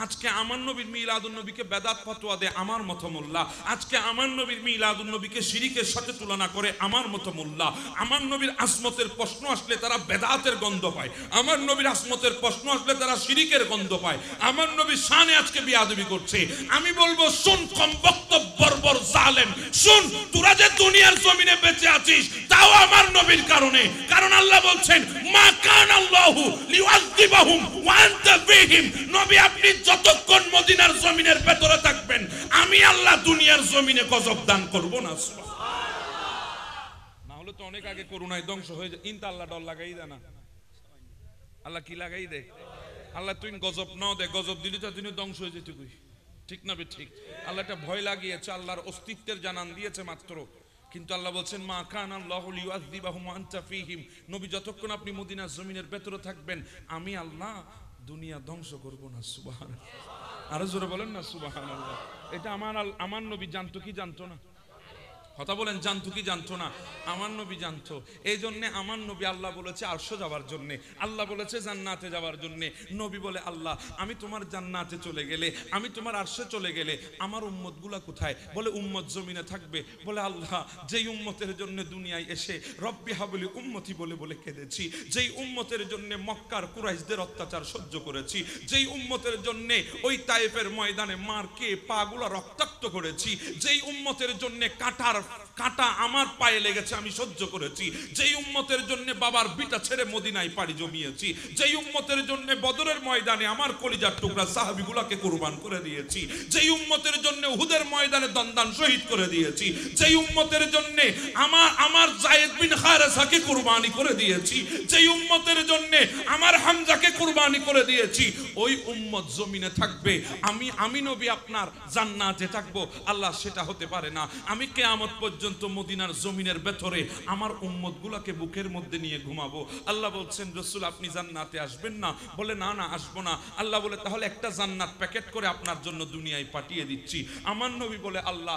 আজকে আমার নবীর মিলাদুন নবীকে বেদাত ফতোয়া দেয় আমার মতো মোল্লা, আজকে আমার নবীর মিলাদুন নবীকে শিরিকের সাথে তুলনা করে আমার মতো মোল্লা। আমার নবীর আসমতের প্রশ্ন আসলে তারা বেদাতের গন্ধ পায়, আমার নবীর আসমতের প্রশ্ন আসলে তারা শিরিকের গন্ধ পায়, আমার নবীর শানে আজকে বিয়াদবি করছে। আমি বলবো শুন কম বক্তব্য বর্বর জালেম, শুন তোরা যে দুনিয়ার জমিনে বেঁচে আছিস তাও আমার নবীর কারণে, কারণ আল্লাহ বলছেন মা কান আল্লাহু লিউআযিবাহুম ওয়া আনতা ফীহিম। নবী আপনি যতক্ষণ মদিনার জমিনের ভেতরে থাকবেন আমি আল্লাহ দুনিয়ার জমিনে গজব দান করব না। না হলে তো অনেক আগে করুণায় ধ্বংস হয়ে যায়। ইনতা আল্লাহ ডর লাগাই দেয় না, আল্লাহ কি লাগাই দেয়? আল্লাহ তুই গজব নাও দে, গজব দিলি তো তুই ধ্বংস হয়ে যেতে কই, ঠিক না বে ঠিক? আল্লাহ একটা ভয় লাগিয়েছে, আল্লাহর অস্তিত্বের জানান দিয়েছে মাত্র, কিন্তু আল্লাহ বলছেন মা কানা আল্লাহু লিউআযিবাহুম ওয়া আনতা ফীহিম। নবী যতক্ষণ আপনি মদিনার জমিনের ভেতরে থাকবেন আমি আল্লাহ দুনিয়া ধ্বংস করব না। সুবহানাল্লাহ, আরো জোরে বলেন না সুবহানাল্লাহ। এটা আমার নবী জানতো কি জানতো না? কথা বলেন, জানতো কি জানতো না? আমার নবী জানতো। এই জন্য আমার নবী আল্লাহ বলেছে আরশে যাওয়ার জন্য, আল্লাহ বলেছে জান্নাতে যাওয়ার জন্য। নবী বলে আল্লাহ আমি তোমার জান্নাতে চলে গেলে, আমি তোমার আরশে চলে গেলে আমার উম্মতগুলা কোথায়? বলে উম্মত জমিনে থাকবে। বলে আল্লাহ যেই উম্মতের জন্য দুনিয়ায় এসে রব্বি হাবলি উম্মতি বলে বলে কেঁদেছি, যেই উম্মতের জন্য মক্কার কুরাইশদের অত্যাচার সহ্য করেছি, যেই উম্মতের জন্য ওই তায়েফের ময়দানে মারকে পাগুলা রক্তাক্ত করেছি, যেই উম্মতের জন্য কাঁটা আমার পায়ে লেগেছে আমি সহ্য করেছি, যেই উম্মতের জন্য বাবার বিটা ছেড়ে মদিনায় পাড়ি জমিয়েছি, যেই উম্মতের জন্য বদরের ময়দানে আমার কলিজার টুকরা সাহাবীগুলোকে কুরবান করে দিয়েছি, যেই উম্মতের জন্য উহুদের ময়দানে দন্দান শহীদ করে দিয়েছি, যেই উম্মতের জন্য আমার যায়েদ বিন হারেসাকে কুরবানি করে দিয়েছি, যেই উম্মতের জন্য আমার হামজাকে কুরবানি করে দিয়েছি, ওই উম্মত জমিনে থাকবে, আমি নবী আপনার জান্নাতে থাকবো। আল্লাহ সেটা হতে পারে না। আমি কিয়ামত পর্যন্ত মদিনার জমিনের ভেতরে আমার উম্মতগুলোকে বুকের মধ্যে নিয়ে ঘুমাবো। আল্লাহ বলছেন রাসূল আপনি জান্নাতে আসবেন না? বলে না না আসবো না। আল্লাহ বলে তাহলে একটা জান্নাত প্যাকেট করে আপনার জন্য দুনিয়ায় পাঠিয়ে দিচ্ছি। আমার নবী বলে আল্লাহ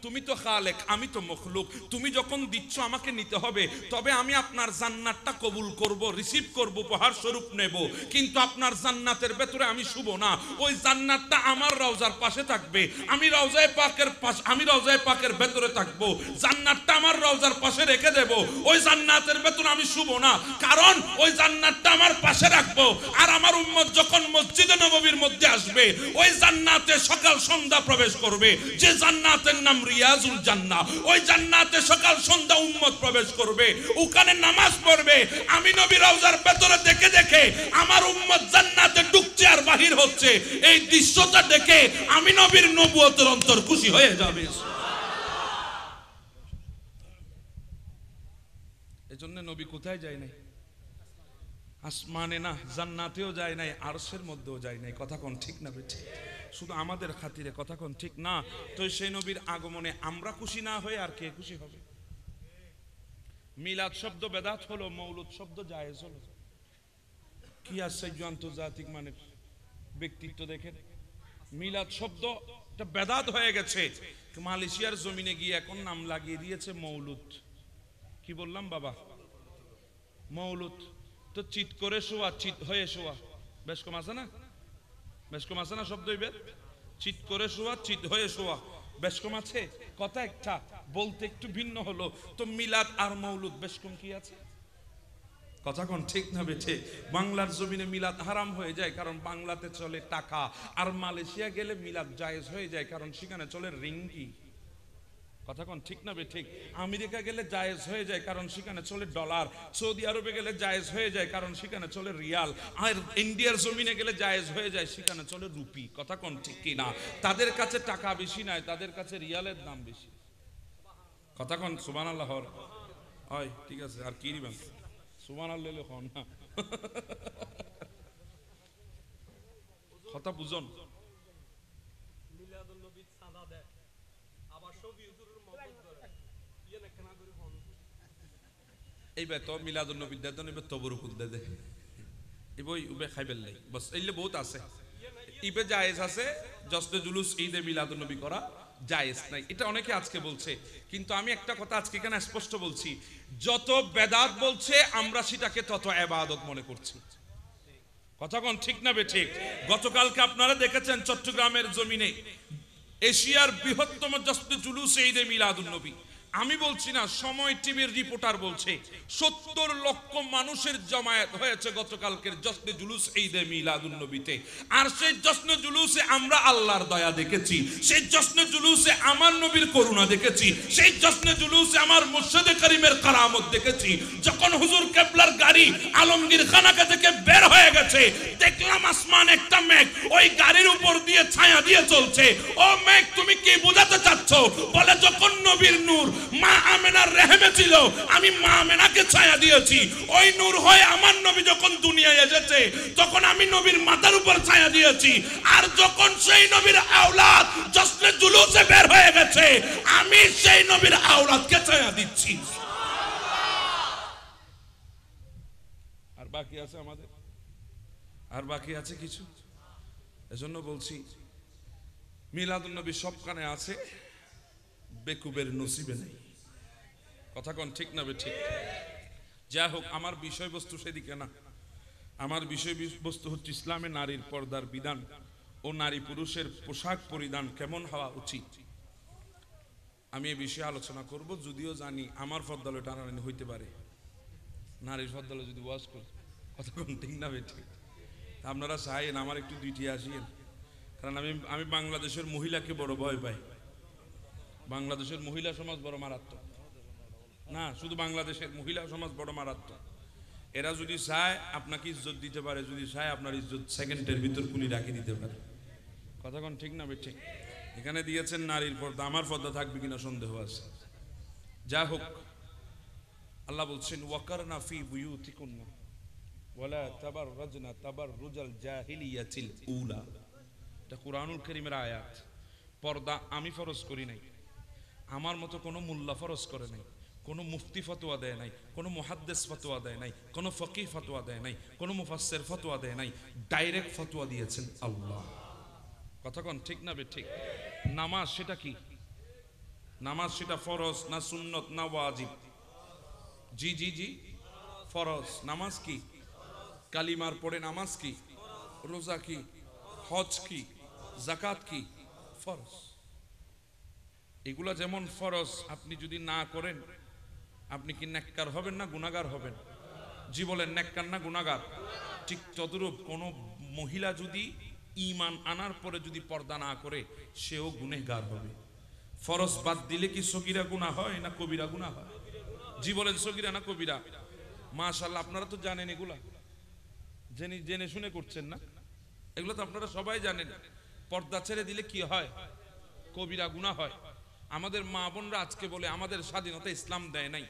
তুমি তো খালেক, আমি তো মখলুক, তুমি যখন দিচ্ছ আমাকে নিতে হবে, তবে আমি আপনার জান্নাতটা কবুল করব, রিসিভ করব, উপহার স্বরূপ নেব, কিন্তু আপনার জান্নাতের ভেতরে আমি শুব না। ওই জান্নাতটা আমার রওজার পাশে থাকবে, আমি রওজায়ে পাকের ভেতরে থাকবো, জান্নাতটা আমার রওজার পাশে রেখে দেব, ওই জান্নাতের ভেতরে আমি শুব না, কারণ ওই জান্নাতটা আমার পাশে রাখবো। আর আমার উম্মত যখন মসজিদে নববীর মধ্যে আসবে ওই জান্নাতে সকাল সন্ধ্যা প্রবেশ করবে, যে জান্নাতের নাম রিয়াজুল জান্নাহ, ওই জান্নাতে সকাল সন্ধ্যা উম্মত প্রবেশ করবে, ওখানে নামাজ পড়বে। আমি নবী রওজার ভেতরে দেখে দেখে আমার উম্মত জান্নাতে ঢুকছে আর বাহির হচ্ছে, এই দৃশ্যটা দেখে আমি নবীর নবুয়তের অন্তর খুশি হয়ে যাবে। এজন্য নবী কোথায় যায় নাই? আসমানে না, জান্নাতেও যায় নাই, আরশের মধ্যেও যায় নাই। কথা কোন ঠিক না বেঠে? শুধু আমাদের খাতিরে, কথা কোন ঠিক না? তো সেই নবীর আগমনে আমরা খুশি না হয়ে আর কে খুশি হবে? মিলাদ শব্দ বেদাত হলো, মৌলুদ শব্দ জায়েজ হলো। কি আশ্চর্য আন্তর্জাতিক মানে ব্যক্তিত্ব দেখেন। মিলাদ শব্দ বেদাত হয়ে গেছে। মালয়েশিয়ার জমিনে গিয়ে এখন নাম লাগিয়ে দিয়েছে মৌলুদ। কি বললাম বাবা? মৌলুদ। তো চিত করে শোয়া, চিত হয়ে শোয়া, বেশ কম আছে না? বেশ কম আছে না শব্দ? চিত করে শোয়া, চিত হয়ে শোয়া, বেশ কম আছে? কথা একটা, বলতে একটু ভিন্ন হলো। তো মিলাদ আর মৌলুদ বেশ কম কি আছে? কথা কোন ঠিক না বেঠে? বাংলার জমিনে মিলাদ হারাম হয়ে যায় কারণ বাংলাতে চলে টাকা, আর মালয়েশিয়া গেলে মিলাদ জায়েজ হয়ে যায় কারণ সেখানে চলে রিঙ্গি। কথা কোন ঠিক না বে ঠিক? আমেরিকা গেলে জায়েজ হয়ে যায় কারণ সেখানে চলে ডলার, সৌদি আরবে গেলে জায়েজ হয়ে যায় কারণ সেখানে চলে রিয়াল, আর ইন্ডিয়ার জমিনে গেলে জায়েজ হয়ে যায় সেখানে চলে রুপি। কথা কোন ঠিক কি না? তাদের কাছে টাকা বেশি নাই, তাদের কাছে রিয়ালের দাম বেশি। কথা কোন সুবহানাল্লাহ হয়? ঠিক আছে, আর কি দিবেন সুবহানাল্লাহ হন না। কথা বুঝুন। এইবার তো মিলাদুন নবী দেদ নবী তবরুকুল দেদে ইবই উবে খাইবেল লাই বাস এইলে বহুত আছে। ইবে জায়েজ আছে, জশ্নে জুলুস ঈদে মিলাদুন নবী করা জায়েজ নাই, এটা অনেকে আজকে বলছে। কিন্তু আমি একটা কথা আজকে এখানে স্পষ্ট বলছি, যত বেদাত বলছে আমরা সেটাকে তত ইবাদত মনে করছি। কথা কোন ঠিক না বে ঠিক? গতকালকে আপনারা দেখেছেন চট্টগ্রামের জমিনে এশিয়ার বৃহত্তম জশ্নে জুলুসে ঈদে মিলাদুন নবী। আমি বলছি না, সময় টিভির রিপোর্টার বলছে 70 লক্ষ মানুষের জমায়েত হয়েছে গতকালকের জশ্নে জুলুস ঈদে মিলাদুন নবীতে। আর সেই জশ্নে জুলুসে আমরা আল্লাহর দয়া দেখেছি, সেই জশ্নে জুলুসে আমার নবীর করুণা দেখেছি, সেই জশ্নে জুলুসে আমার মুর্শিদে করিমের কারামত দেখেছি। যখন হুজুর কেবলার গাড়ি আলমগীর খানাকা থেকে বের হয়ে গেছে, দেখলাম আসমান একটা মেঘ ওই গাড়ির উপর দিয়ে ছায়া দিয়ে চলছে। ও মেঘ, তুমি কি বোঝাতে চাচ্ছ? বলে যখন নবীর নূর মা আমেনার রেহেমে ছিল, আমি মা আমেনাকে ছায়া দিয়েছি। ওই নূর হয়ে আমার নবী যখন দুনিয়ায় এসেছে, তখন আমি নবীর মাথার উপর ছায়া দিয়েছি। আর যখন সেই নবীর আওলাদ জশ্নে জুলুসে বের হয়ে গেছে, আমি সেই নবীর আওলাদকে ছায়া দিচ্ছি। আর বাকি আছে আমাদের, আর বাকি আছে কিছু। এজন্য বলছি মিলাদুন নবী সবখানে আছে, বেকুবের নসিবে নেই। কথা কোন ঠিক না বে ঠিক? যা হোক, আমার বিষয়বস্তু সেদিকে না। আমার বিষয়বস্তু হচ্ছে ইসলামে নারীর পর্দার বিধান ও নারী পুরুষের পোশাক পরিধান কেমন হওয়া উচিত। আমি এই বিষয়ে আলোচনা করব, যদিও জানি আমার ফদ্দালে টানাটানি হইতে পারে, নারীর ফদ্দালে যদি ওয়াজ করি। কথা কোন ঠিক না বে ঠিক? আপনারা চাইেন আমার একটু দুইটি আসিয়েন, কারণ আমি বাংলাদেশের মহিলাকে বড় ভয় পাই। বাংলাদেশের মহিলা সমাজ বড় মারাত্মক না, শুধু বাংলাদেশের মহিলা সমাজ বড় মারাত্মক। এরা যদি চায় আপনাকে ইজ্জত দিতে পারে, যদি চায় আপনার ইজ্জত সেকেন্ডের ভিতর কুনি রাখি দিতে পারে। কথা কোন ঠিক না বে ঠিক? এখানে দিয়েছেন নারীর পর্দা, আমার পর্দা থাকবে কিনা সন্দেহ আছে। যা হোক, আল্লাহ বলছেন ওয়াকারনা ফি বুয়ুতিকুন্না ওয়ালা তাবাররাজনা তাবাররুজাল জাহিলিয়াতিল উলা। এটা কুরআনুল কারীমের আয়াত। পর্দা আমি ফরজ করি নাই, আমার মতো কোনো মোল্লা ফরজ করে নাই, কোনো মুফতি ফতোয়া দেয় নাই, কোনো মুহাদ্দিস ফতোয়া দেয় নাই, কোনো ফকিহ ফতোয়া দেয় নাই, কোনো মুফাসসির ফতোয়া দেয় নাই। ডাইরেক্ট ফতোয়া দিয়েছেন আল্লাহ। কথা কোন ঠিক না বে ঠিক? নামাজ সেটা কি? নামাজ সেটা ফরজ না সুন্নত না ওয়াজিব? জি জি জি, ফরজ। নামাজ কি? কালিমার পরে নামাজ কি? রোজা কি? হজ কি? যাকাত কি? ফরজ। এগুলা যেমন ফরজ, আপনি যদি না করেন আপনি কি নেককার হবেন না গুনাহগার হবেন? জি বলেন, নেককার না গুনাহগার? ঠিক তদ্রূপ কোন মহিলা যদি ঈমান আনার পরে যদি পর্দা না করে, সেও গুনাহগার হবে। ফরজ বাদ দিলে কি সগীরা গুনাহ হয় না কবিরা গুনাহ হয়? জি বলেন, সগীরা না কবিরা? মাশাআল্লাহ, আপনারা তো জানেন এগুলা, জেনে শুনে করছেন না? এগুলো তো আপনারা সবাই জানেন। পর্দা ছেড়ে দিলে কি হয়? কবিরা গুনাহ হয়। আমাদের মা বোনরা আজকে বলে আমাদের স্বাধীনতা ইসলাম দেয় নাই,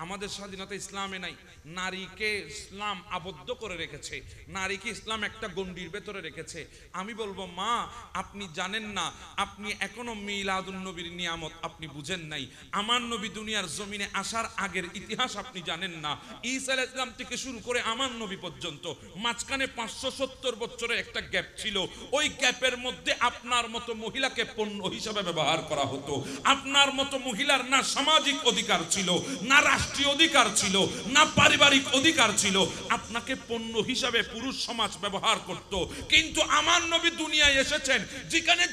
আমাদের স্বাধীনতা ইসলামে নাই। নারীকে ইসলাম আবদ্ধ করে রেখেছে, নারীকে ইসলাম একটা গণ্ডির ভেতরে রেখেছে। আমি বলবো মা, আপনি জানেন না, আপনি এখনো মিলাদুন নবীর নিয়ামত আপনি বুঝেন নাই। আমার নবী দুনিয়ার জমিনে আসার আগের ইতিহাস আপনি জানেন না। ঈসা আলাইহিস সালাম থেকে শুরু করে আমার নবী পর্যন্ত মাঝখানে 570 বছরের একটা গ্যাপ ছিল। ওই গ্যাপের মধ্যে আপনার মতো মহিলাকে পণ্য হিসেবে ব্যবহার করা হতো। আপনার মতো মহিলার না সামাজিক অধিকার ছিল, না রাষ্ট্রীয় অধিকার ছিল, না পারিবারিক অধিকার ছিল। আপনাকে পণ্য হিসাবে পুরুষ সমাজ ব্যবহার করত। কিন্তু আমার নবী দুনিয়ায় এসেছেন, যেখানে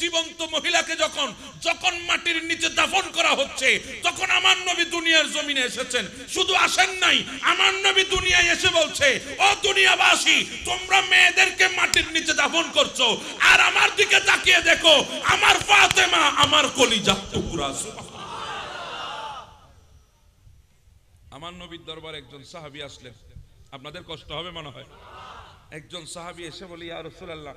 জীবন্ত মহিলাকে যখন মাটির নিচে দাফন করা হচ্ছে, তখন আমার নবী দুনিয়ার জমিনে এসেছেন। শুধু আসেন নাই, আমার নবী দুনিয়ায় এসে বলছে, ও দুনিয়াবাসী, তোমরা মেয়েদেরকে মাটির নিচে দাফন করছো, আর আমার দিকে তাকিয়ে দেখো, আমার ফাতেমা আমার কলিজার টুকরা। আমার নবীর দরবারে একজন সাহাবী আসলেন। আপনাদের কষ্ট হবে মনে হয়। একজন সাহাবী এসে বলে, ইয়া রাসূলুল্লাহ,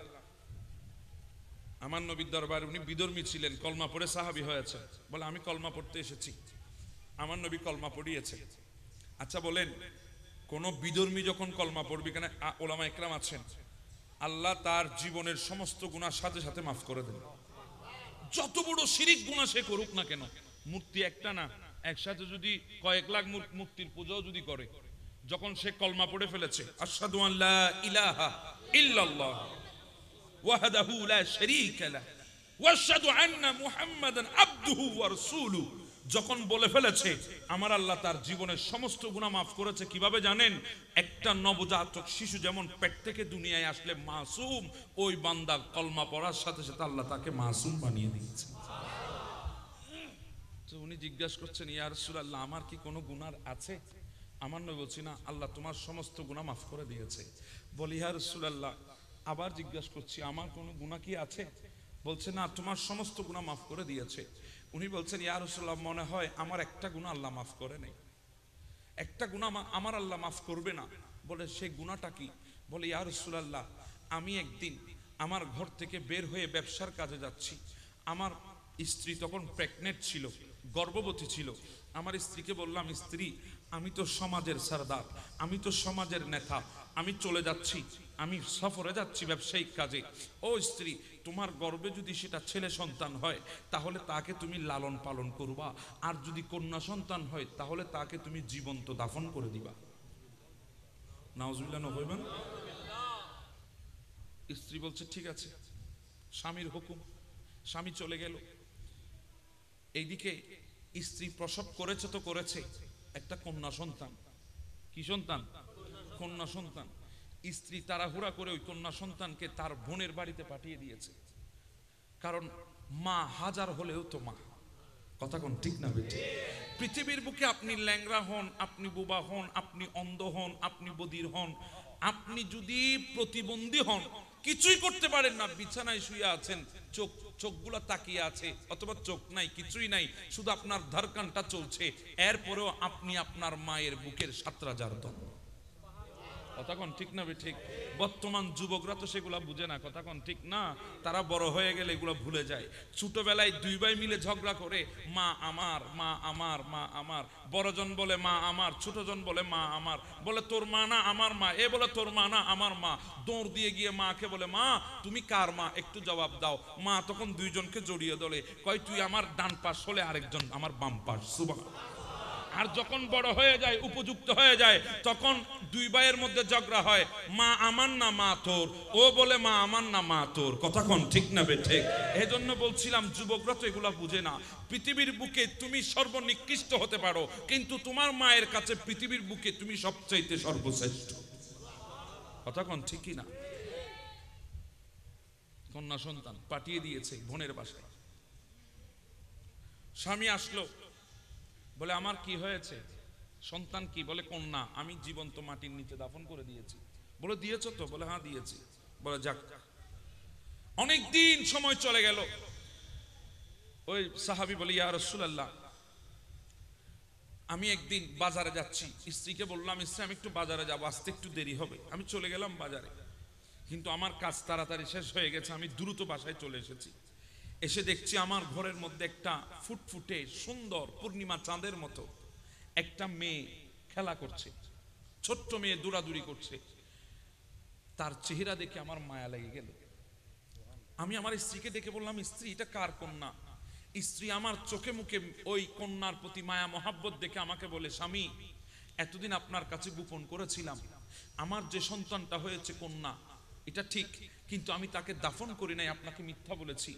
আমার নবীর দরবারে, উনি বিধর্মী ছিলেন, কলমা পড়ে সাহাবী হয়েছে। বলে আমি কলমা পড়তে এসেছি। আমার নবী কলমা পড়িয়েছে। আচ্ছা বলেন, কোন বিধর্মী যখন কলমা পড়বে, কেন ওলামা একরাম আছেন, আল্লাহ তার জীবনের সমস্ত গুনাহ সাথে সাথে মাফ করে দেন। যত বড় শিরিক গুনাহ সে করুক না কেন, মূর্তি একটা না, একসাথে যদি কয়েক লাখ মূর্তির পূজাও যদি করে, যখন সে কলমা পড়ে ফেলেছে, আশহাদু আল্লা ইলাহা ইল্লাল্লাহ ওয়াহদাহু লা শারীকা লাহু ওয়া আশহাদু আন্না মুহাম্মাদান আবদুহু ওয়া রাসূলুহু, যখন বলে ফেলেছে, আমার আল্লাহ তার জীবনের সমস্ত গুনাহ মাফ করেছে। কিভাবে জানেন? একটা নবজাতক শিশু যেমন পেট থেকে দুনিয়ায় আসলে মাসুম, ওই বান্দা কলমা পড়ার সাথে সাথে আল্লাহ তাকে মাসুম বানিয়ে দিয়েছে। তো উনি জিজ্ঞাসা করছেন, ইয়া রাসূলুল্লাহ, আমার কি কোনো গুনাহ আছে? আমার নবী বলছি, না, আল্লাহ তোমার সমস্ত গুনাহ মাফ করে দিয়েছে। বলি, ইয়া রাসূলুল্লাহ, আবার জিজ্ঞাসা করছি, আমার কোনো গুনাহ কি আছে? বলছে, না, তোমার সমস্ত গুনাহ মাফ করে দিয়েছে। উনি বলছেন, ইয়া রাসূলুল্লাহ, মনে হয় আমার একটা গুনাহ আল্লাহ মাফ করে নেই, একটা গুনাহ আমার আল্লাহ মাফ করবে না। বলে, সেই গুনাহটা কি? বলে, ইয়া রাসূলুল্লাহ, আমি একদিন আমার ঘর থেকে বের হয়ে ব্যবসার কাজে যাচ্ছি। আমার স্ত্রী তখন প্রেগনেন্ট ছিল, গর্ভবতী ছিল। আমার স্ত্রীকে বললাম, স্ত্রী, আমি তো সমাজের সরদার, আমি তো সমাজের নেতা, আমি চলে যাচ্ছি, আমি সফরে যাচ্ছি ব্যবসায়িক কাজে। ও স্ত্রী, তোমার গর্ভে যদি সেটা ছেলে সন্তান হয় তাহলে তাকে তুমি লালন পালন করবা, আর যদি কন্যা সন্তান হয় তাহলে তাকে তুমি জীবন্ত দাফন করে দিবা। নাউজুবিল্লাহ হইবেন। স্ত্রী বলছে, ঠিক আছে, স্বামীর হুকুম। স্বামী চলে গেল। এইদিকে স্ত্রী প্রসব করেছে তো করেছে একটা কন্যা সন্তান। কি সন্তান? কন্যা সন্তান। স্ত্রী তাড়াহুড়া করে ওই কন্যা সন্তানকে তার বোনের বাড়িতে পাঠিয়ে দিয়েছে। কারণ মা হাজার হলেও তো মা। কথা কোন ঠিক না বেটি? পৃথিবীর বুকে আপনি ল্যাংড়া হন, আপনি বোবা হন, আপনি অন্ধ হন, আপনি বধির হন, আপনি যদি প্রতিবন্ধী হন, কিছুই করতে পারেন না, বিছানায় শুয়ে আছেন, চোখগুলা তাকিয়ে আছে, অথবা চোখ নাই, কিছুই নাই, শুধু আপনার ধারকানটা চলছে, এরপরেও আপনি আপনার মায়ের বুকের 7,000 দম। কথা কোন ঠিক না ঠিক? বর্তমান যুবকরা তো সেগুলা বুঝে না। কথা কোন ঠিক না? তারা বড় হয়ে গেলে এগুলো ভুলে যায়। ছোটবেলায় দুই ভাই মিলে ঝগড়া করে, মা আমার, মা আমার, মা আমার। বড়জন বলে মা আমার, ছোটজন বলে মা আমার। বলে তোর মা না আমার মা, এ বলে তোর মা না আমার মা। দৌড় দিয়ে গিয়ে মাকে বলে, মা তুমি কার মা, একটু জবাব দাও। মা তখন দুইজনকে জড়িয়ে ধরে কয়, তুই আমার ডান পাশ হলে আরেকজন আমার বাম পাশ। সুবহানাল্লাহ। আর যখন বড় হয়ে যায়, উপযুক্ত হয়ে যায়, তখন দুই ভাইয়ের মধ্যে ঝগড়া হয়, মা আমার না মা তোর, ও বলে মা আমার না মা তোর। কথা কোন ঠিক না বে ঠিক? এজন্য বলছিলাম যুবকরা তো এগুলা বুঝে না। পৃথিবীর বুকে তুমি সর্বনিকৃষ্ট হতে পারো, কিন্তু তোমার মায়ের কাছে পৃথিবীর বুকে তুমি সবচাইতে সর্বশ্রেষ্ঠ। কথা কোন ঠিক কি না? কন্যা সন্তান পাঠিয়ে দিয়েছে বোনের বাসায়। স্বামী আসলো, বলে, আমার কি হয়েছে? সন্তান কি? বলে, কন্যা, আমি জীবন্ত মাটির নিচে দাফন করে দিয়েছি। বলে, দিয়েছো তো? বলে, হ্যাঁ দিয়েছি। বলে, যাক। অনেকদিন সময় চলে গেল। ওই সাহাবী বলে, ইয়া রাসূলুল্লাহ, আমি একদিন বাজারে যাচ্ছি। স্ত্রীকে বললাম, স্ত্রী, আমি একটু বাজারে যাবো, আসতে একটু দেরি হবে। আমি চলে গেলাম বাজারে, কিন্তু আমার কাজ তাড়াতাড়ি শেষ হয়ে গেছে, আমি দ্রুত বাসায় চলে এসেছি। এসে দেখছি আমার ঘরের মধ্যে একটা ফুটফুটে সুন্দর পূর্ণিমা চাঁদের মতো একটা মেয়ে খেলা করছে। ছোট্ট মেয়ে দৌড়াদৌড়ি করছে। তার চেহারা দেখে আমার মায়া লেগে গেল। আমি আমার স্ত্রীকে ডেকে বললাম, স্ত্রী, এটা কার কন্যা? স্ত্রী আমার চোখে মুখে ওই কন্যার প্রতি মায়া মহাব্বত দেখে আমাকে বলে, স্বামী, এতদিন আপনার কাছে গোপন করেছিলাম, আমার যে সন্তানটা হয়েছে কন্যা, এটা ঠিক, কিন্তু আমি তাকে দাফন করি নাই, আপনাকে মিথ্যা বলেছি।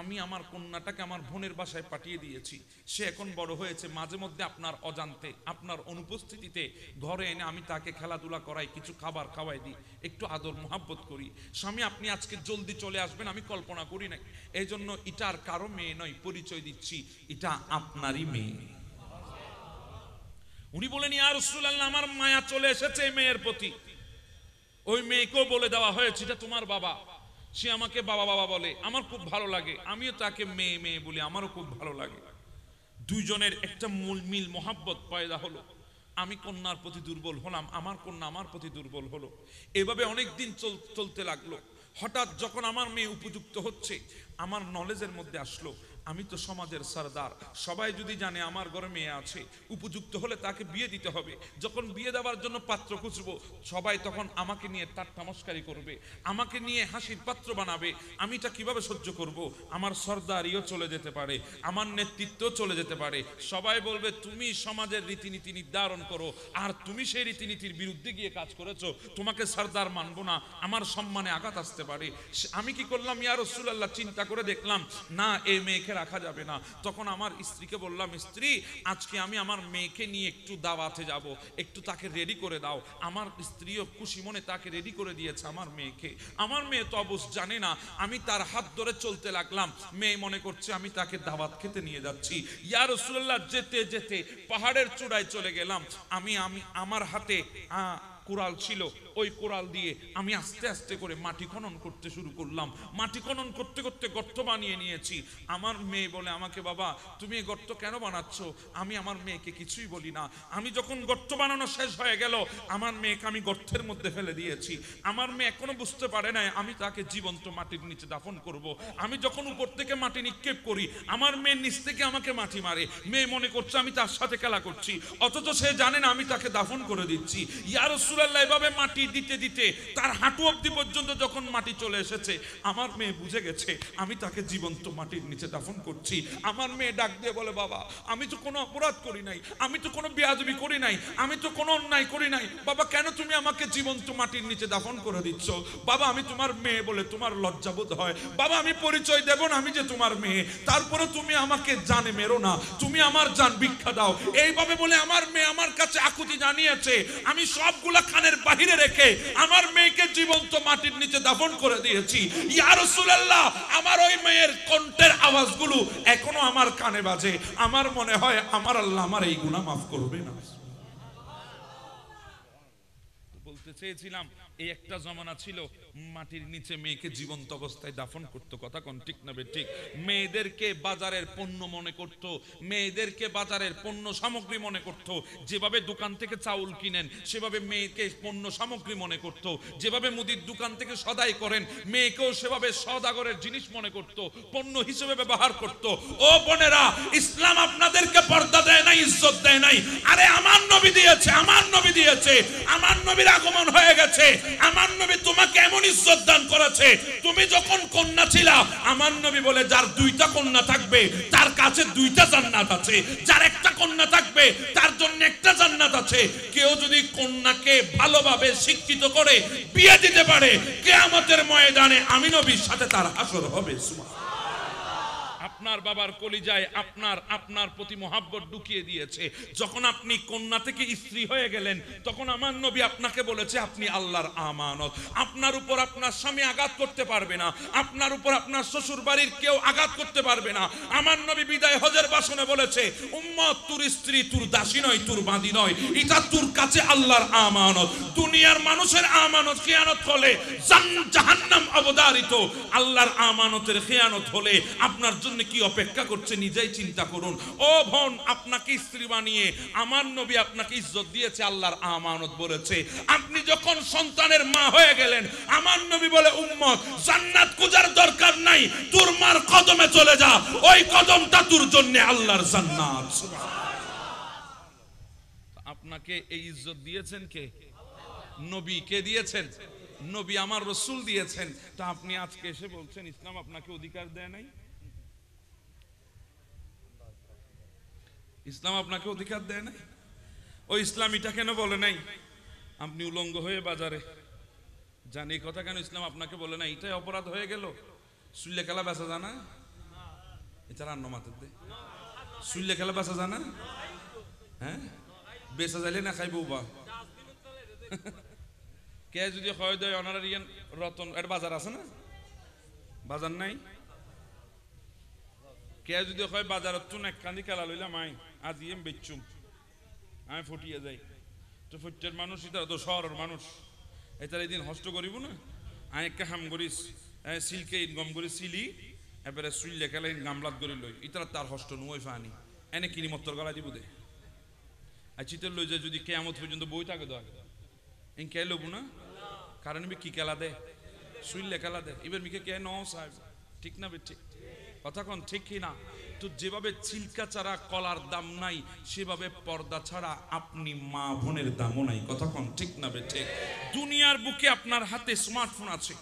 আমি আমার কন্যাটাকে আমার বোনের বাসায় পাঠিয়ে দিয়েছি। সে এখন বড় হয়েছে, মাঝে মধ্যে আপনার অজান্তে, আপনার অনুপস্থিতিতে ঘরে এনে আমি তাকে খেলাধুলা করাই, কিছু খাবার খাওয়াই দিই, একটু আদর মোহাব্বত করি। স্বামী, আপনি আজকে জলদি চলে আসবেন আমি কল্পনা করি নাই। এই জন্য এটা আর কারো মেয়ে নয়, পরিচয় দিচ্ছি, এটা আপনারই মেয়ে। উনি বলেন, ইয়া রাসূলুল্লাহ, আমার মায়া চলে এসেছে এই মেয়ের প্রতি। ওই মেয়েকেও বলে দেওয়া হয়েছে, এটা তোমার বাবা। সে আমাকে বাবা বাবা বলে, আমার খুব ভালো লাগে, আমিও তাকে মেয়ে মেয়ে বলি, আমারও খুব ভালো লাগে। দুইজনের একটা মূল মিল মহাব্বত পয়দা হলো। আমি কন্যার প্রতি দুর্বল হলাম, আমার কন্যা আমার প্রতি দুর্বল হলো। এভাবে অনেক দিন চলতে লাগলো। হঠাৎ যখন আমার মেয়ে উপযুক্ত হচ্ছে, আমার নলেজের মধ্যে আসলো, আমি তো সমাজের সরদার, সবাই যদি জানে আমার ঘরে মেয়ে আছে, উপযুক্ত হলে তাকে বিয়ে দিতে হবে। যখন বিয়ে দেওয়ার জন্য পাত্র খুঁজবো, সবাই তখন আমাকে নিয়ে ঠাট্টা মশকারি করবে, আমাকে নিয়ে হাসির পাত্র বানাবে। আমি এটা কিভাবে সহ্য করব? আমার সরদারিও চলে যেতে পারে, আমার নেতৃত্ব চলে যেতে পারে। সবাই বলবে, তুমি সমাজের রীতিনীতি নির্ধারণ করো, আর তুমি সেই রীতিনীতির বিরুদ্ধে গিয়ে কাজ করেছো, তোমাকে সরদার মানবো না, আমার সম্মানে আঘাত আসতে পারে। আমি কি করলাম, ইয়া রাসূলুল্লাহ, চিন্তা করে দেখলাম, না, এই মেয়েকে রাখা যাবে না। তখন আমার স্ত্রীকে বললাম, স্ত্রী আজকে আমি আমার মেয়েকে নিয়ে একটু দাওয়াতে যাব, একটু তাকে রেডি করে দাও। আমার স্ত্রীও খুশি মনে তাকে রেডি করে দিয়েছে আমার মেয়েকে। আমার মেয়ে তো অবশ্য জানে না, আমি তার হাত ধরে চলতে লাগলাম। মেয়ে মনে করছে আমি তাকে দাওয়াত খেতে নিয়ে যাচ্ছি। ইয়া রাসূলুল্লাহ, যেতে যেতে পাহাড়ের চূড়ায় চলে গেলাম। আমি আমার হাতে কুড়াল ছিল, ওই কুড়াল দিয়ে আমি আস্তে আস্তে করে মাটি খনন করতে শুরু করলাম। মাটি খনন করতে করতে গর্ত বানিয়ে নিয়েছি। আমার মেয়ে বলে আমাকে, বাবা তুমি এই গর্ত কেন বানাচ্ছ? আমি আমার মেয়েকে কিছুই বলি না। আমি যখন গর্ত বানানো শেষ হয়ে গেল, আমার মেয়েকে আমি গর্তের মধ্যে ফেলে দিয়েছি। আমার মেয়ে এখনো বুঝতে পারে নাই আমি তাকে জীবন্ত মাটির নিচে দাফন করব। আমি যখন উপর থেকে মাটি নিক্ষেপ করি, আমার মেয়ের নিচ থেকে আমাকে মাটি মারে। মেয়ে মনে করছে আমি তার সাথে খেলা করছি, অথচ সে জানে না আমি তাকে দাফন করে দিচ্ছি। ইয়া রাসূলুল্লাহ, এভাবে মাটি দিতে দিতে তার হাঁটু অবধি পর্যন্ত যখন মাটি চলে এসেছে, আমার মেয়ে বুঝে গেছে আমি তাকে জীবন্ত মাটির নিচে দাফন করছি। আমার মেয়ে ডাক দিয়ে বলে, বাবা আমি তো কোনো অপরাধ করি নাই, আমি তো কোনো বেয়াদবি করি নাই, আমি তো কোনো অন্যায় করি নাই, বাবা কেন তুমি আমাকে জীবন্ত মাটির নিচে দাফন করে দিচ্ছ? বাবা আমি তোমার মেয়ে বলে তোমার লজ্জাবোধ হয়? বাবা আমি পরিচয় দেব না আমি যে তোমার মেয়ে, তারপরে তুমি আমাকে জানে মেরো না, তুমি আমার জান ভিক্ষা দাও। এইভাবে বলে আমার মেয়ে আমার কাছে আকুতি জানিয়েছে। আমি সবগুলা কানের বাহিরে রেখে আমার মেয়েকে জীবন্ত মাটির নিচে দাফন করে দিয়েছি। ইয়া রাসূলুল্লাহ, আমার ওই মেয়ের কণ্ঠের আওয়াজগুলো এখনো আমার কানে বাজে। আমার মনে হয় আমার আল্লাহ আমার এই গুনাহ মাফ করবে না। বলতে চেয়েছিলাম এই একটা জমানা ছিল মাটির নিচে মেয়েকে জীবন্ত অবস্থায় দাফন করতো। কথা কোন ঠিক না ঠিক? মেয়েদেরকে বাজারের পণ্য মনে করত, মেয়েদেরকে বাজারের পণ্য সামগ্রী মনে করত। যেভাবে দোকান থেকে চাউল কিনেন সেভাবে মেয়েকে পণ্য সামগ্রী মনে করত। যেভাবে মুদির দোকান থেকে সদাই করেন মেয়েকেও সেভাবে সদাগরের জিনিস মনে করত, পণ্য হিসেবে ব্যবহার করত। ও বোনেরা, ইসলাম আপনাদেরকে পর্দা দেয় নাই, ইজ্জত দেয় নাই। আরে আমার নবী দিয়েছে, আমার নবী দিয়েছে, আমার নবীর আগমন হয়ে গেছে। আমার নবী তোমাকে এমন ইজ্জত দান করেছে। তুমি যখন কন্যা ছিলা, আমার নবী বলে যার দুইটা কন্যা থাকবে তার কাছে দুইটা জান্নাত আছে, যার একটা কন্যা থাকবে তার জন্য একটা জান্নাত আছে। কেউ যদি কন্যাকে ভালোভাবে শিক্ষিত করে বিয়ে দিতে পারে, কিয়ামতের ময়দানে আমি নবীর সাথে তার হাসর হবে। সুবহানাল্লাহ। আপনার বাবার কলিজায় আপনার প্রতি মহাব্বত ঢুকিয়ে দিয়েছে। যখন আপনি কন্যা থেকে স্ত্রী হয়ে গেলেন, তখন আমার নবী আপনাকে বলেছে আপনি আল্লাহর আমানত। আপনার উপর আপনার স্বামী আঘাত করতে পারবে না, আপনার উপর আপনার শ্বশুর বাড়ির কেউ আঘাত করতে পারবে না। আমার নবী বিদায় হজের ভাষণে বলেছে, উম্মত তোর স্ত্রী তোর দাসী নয়, তোর বাঁধি নয়, এটা তোর কাছে আল্লাহর আমানত। দুনিয়ার মানুষের আমানত খিয়ানত হলে জাহান্নাম অবধারিত, আল্লাহর আমানতের খিয়ানত হলে আপনার জন্য কি অপেক্ষা করছে নিজেই চিন্তা করুন। ও বোন, আপনাকে স্ত্রী বানিয়ে আমার নবী আপনাকে ইজ্জত দিয়েছে, আল্লাহর আমানত বলেছে। আপনি যখন সন্তানের মা হয়ে গেলেন, আমার নবী বলে উম্মত জান্নাত খোঁজার দরকার নাই, তোর মার কদমে চলে যা, ওই কদমটা তোর জন্য আল্লাহর জান্নাত। আপনাকে এই ইজ্জত দিয়েছেন কে? নবী। কে দিয়েছেন? নবী আমার রাসূল দিয়েছেন। তা আপনি আজকে এসে বলছেন ইসলাম আপনাকে অধিকার দেয় নাই? ইসলাম আপনাকে অধিকার দেয় নাই? ওই ইসলাম এটা কেন বলে নাই আপনি উলঙ্গ হয়ে বাজারে যান? এই কথা কেন ইসলাম আপনাকে বলে নাই? এটাই অপরাধ হয়ে গেল। সুল্লে খেলা বেচা জানা, এটা রান্ন মাথার দে সুল্লে খেলা বেচা জানা? হ্যাঁ, বেচা যাইলে না খাইব বা কে যদি হয় দেয় অনারারিয়ান রতন এর বাজার আছে না? বাজার নাই? কে যদি হয় বাজারত তো এক কান্দি খেলা লইলাম আই আজ ইয়েম বেচুম আমি ফুটিয়ে যাই, তো ফুটের মানুষ এটা তো শহরের মানুষ, এটার এই দিন হস্ত করিব না। আমি একটা হাম করিস সিল্কে ইনকম করি সিলি এবারে সুইলে খেলা গামলাত করি লই, ইতার তার হস্ত নুই ফানি এনে কিনি মত্তর গলা দিব দে আর চিতের লই যায়। যদি কেয়ামত পর্যন্ত বই থাকে তো এন কে লব না, কারণ কি খেলা দে? সুইলে খেলা দে। এবার মিকে কে ন সাহেব, ঠিক না? ঠিক কথা কোন ঠিক কি না? তো যেভাবে চিল্কা ছাড়া কলার দাম নাই, সেভাবে পর্দা ছাড়া আপনি মা বোনের দামও নাই। কথা কোন ঠিক না? ঠিক। দুনিয়ার বুকে আপনার হাতে স্মার্টফোন আছে,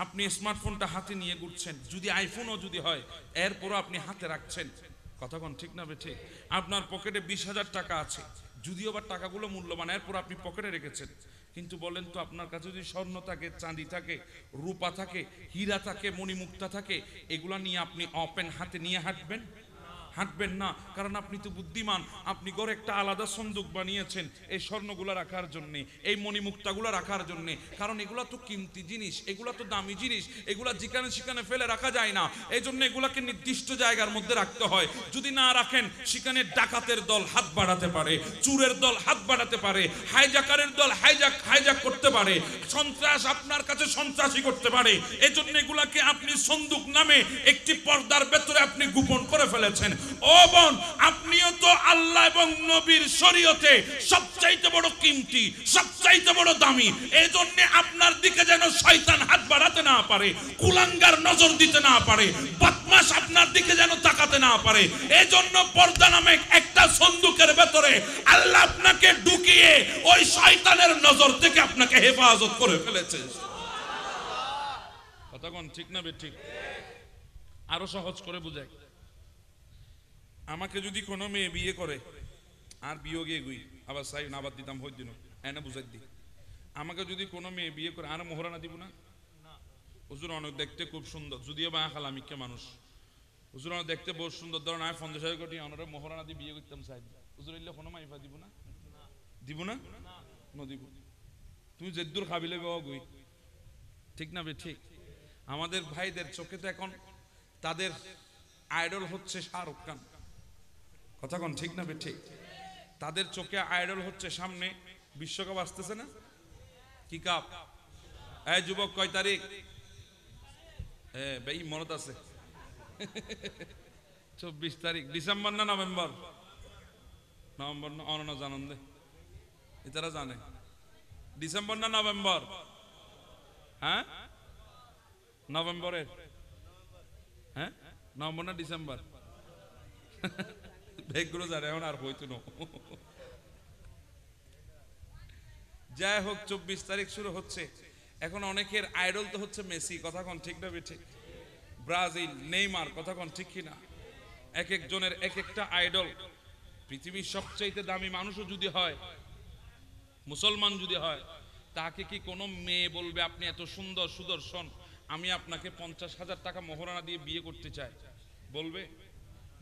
আপনি স্মার্টফোনটা হাতে নিয়ে ঘুরছেন। যদি আইফোনও যদি হয় এরপরও আপনি হাতে রাখছেন। কথা কোন ঠিক না? ঠিক। আপনার পকেটে 20,000 টাকা আছে, যদিও বা টাকাগুলো মূল্যবান, এরপর আপনি পকেটে রেখেছেন। কিন্তু বলেন তো আপনার কাছে যদি স্বর্ণ থাকে, চাঁদি থাকে, রূপা থাকে, হীরা থাকে, মণিমুক্তা থাকে, এগুলা নিয়ে আপনি ওপেন হাতে নিয়ে হাঁটবেন? হাঁটবেন না। কারণ আপনি তো বুদ্ধিমান, আপনি ঘরে একটা আলাদা সন্দুক বানিয়েছেন এই স্বর্ণগুলো রাখার জন্যে, এই মণিমুক্তাগুলো রাখার জন্যে। কারণ এগুলা তো কিমতি জিনিস, এগুলা তো দামি জিনিস, এগুলা যেখানে সেখানে ফেলে রাখা যায় না। এই জন্য এগুলাকে নির্দিষ্ট জায়গার মধ্যে রাখতে হয়। যদি না রাখেন সেখানে ডাকাতের দল হাত বাড়াতে পারে, চুরের দল হাত বাড়াতে পারে, হাইজাকারের দল হাইজাক করতে পারে, সন্ত্রাস আপনার কাছে সন্ত্রাসী করতে পারে। এই জন্য এগুলাকে আপনি সন্দুক নামে একটি পর্দার ভেতরে আপনি গোপন করে ফেলেছেন। ও বোন, আপনিও তো আল্লাহ এবং নবীর শরীয়তে সবচাইতে বড় কিমতি, সবচাইতে বড় দামি। এই জন্য আপনার দিকে যেন শয়তান হাত বাড়াতে না পারে, কুলাঙ্গার নজর দিতে না পারে, বদমাশ আপনার দিকে যেন তাকাতে না পারে। এই জন্য পর্দা নামে একটা সন্দুকের ভেতরে আল্লাহ আপনাকে ঢুকিয়ে ওই শয়তানের নজর থেকে আপনাকে হেফাজত করে ফেলেছে। কতক্ষণ ঠিক না ঠিক? আরো সহজ করে বুঝাই। আমাকে যদি কোনো মেয়ে বিয়ে করে, আর বিয়োগে গুই আবার সাই নাবাদ দিতাম হই দিন এনে বুঝাই দি। আমাকে যদি কোনো মেয়ে বিয়ে করে, আর মোহরানা দিব না? হুজুর অনেক দেখতে খুব সুন্দর, যদিও বা খালামিকে মানুষ, হুজুর অনেক দেখতে বহুত সুন্দর, ধরেন আমি 50,000 কোটি অনরে মোহরানা দিয়ে বিয়ে করতাম চাই, হুজুর এলে কোনো মাইফা দিব না? দিব না? দিব। তুমি জেদ্দুর খাবিলে গুই, ঠিক না বে ঠিক? আমাদের ভাইদের চোখে তো এখন তাদের আইডল হচ্ছে শাহরুখ খান। কথা কোন ঠিক না বে ঠিক? তাদের চোখে আইডল হচ্ছে, সামনে বিশ্বকাপ আসতেছে না? কি কাপ? এই যুবক কয় তারিখ? ভাই মনত আছে? 24 তারিখ। ডিসেম্বর না নভেম্বর? নভেম্বর না, অননা জানান দে, এটারা জানে। ডিসেম্বর না নভেম্বর? হ্যাঁ, নভেম্বরের। হ্যাঁ, নভেম্বর না ডিসেম্বর? ব্যাগগুলো জানে এখন আর হইতো না। যাই হোক, 24 তারিখ শুরু হচ্ছে। এখন অনেকের আইডল তো হচ্ছে মেসি, কথা কোন ঠিক না ঠিক? ব্রাজিল, নেইমার, কথা কোন ঠিক কিনা? এক একজনের এক একটা আইডল। পৃথিবীর সবচাইতে দামি মানুষও যদি হয়, মুসলমান যদি হয়, তাকে কি কোনো মেয়ে বলবে আপনি এত সুন্দর সুদর্শন, আমি আপনাকে 50,000 টাকা মোহরানা দিয়ে বিয়ে করতে চাই? বলবে?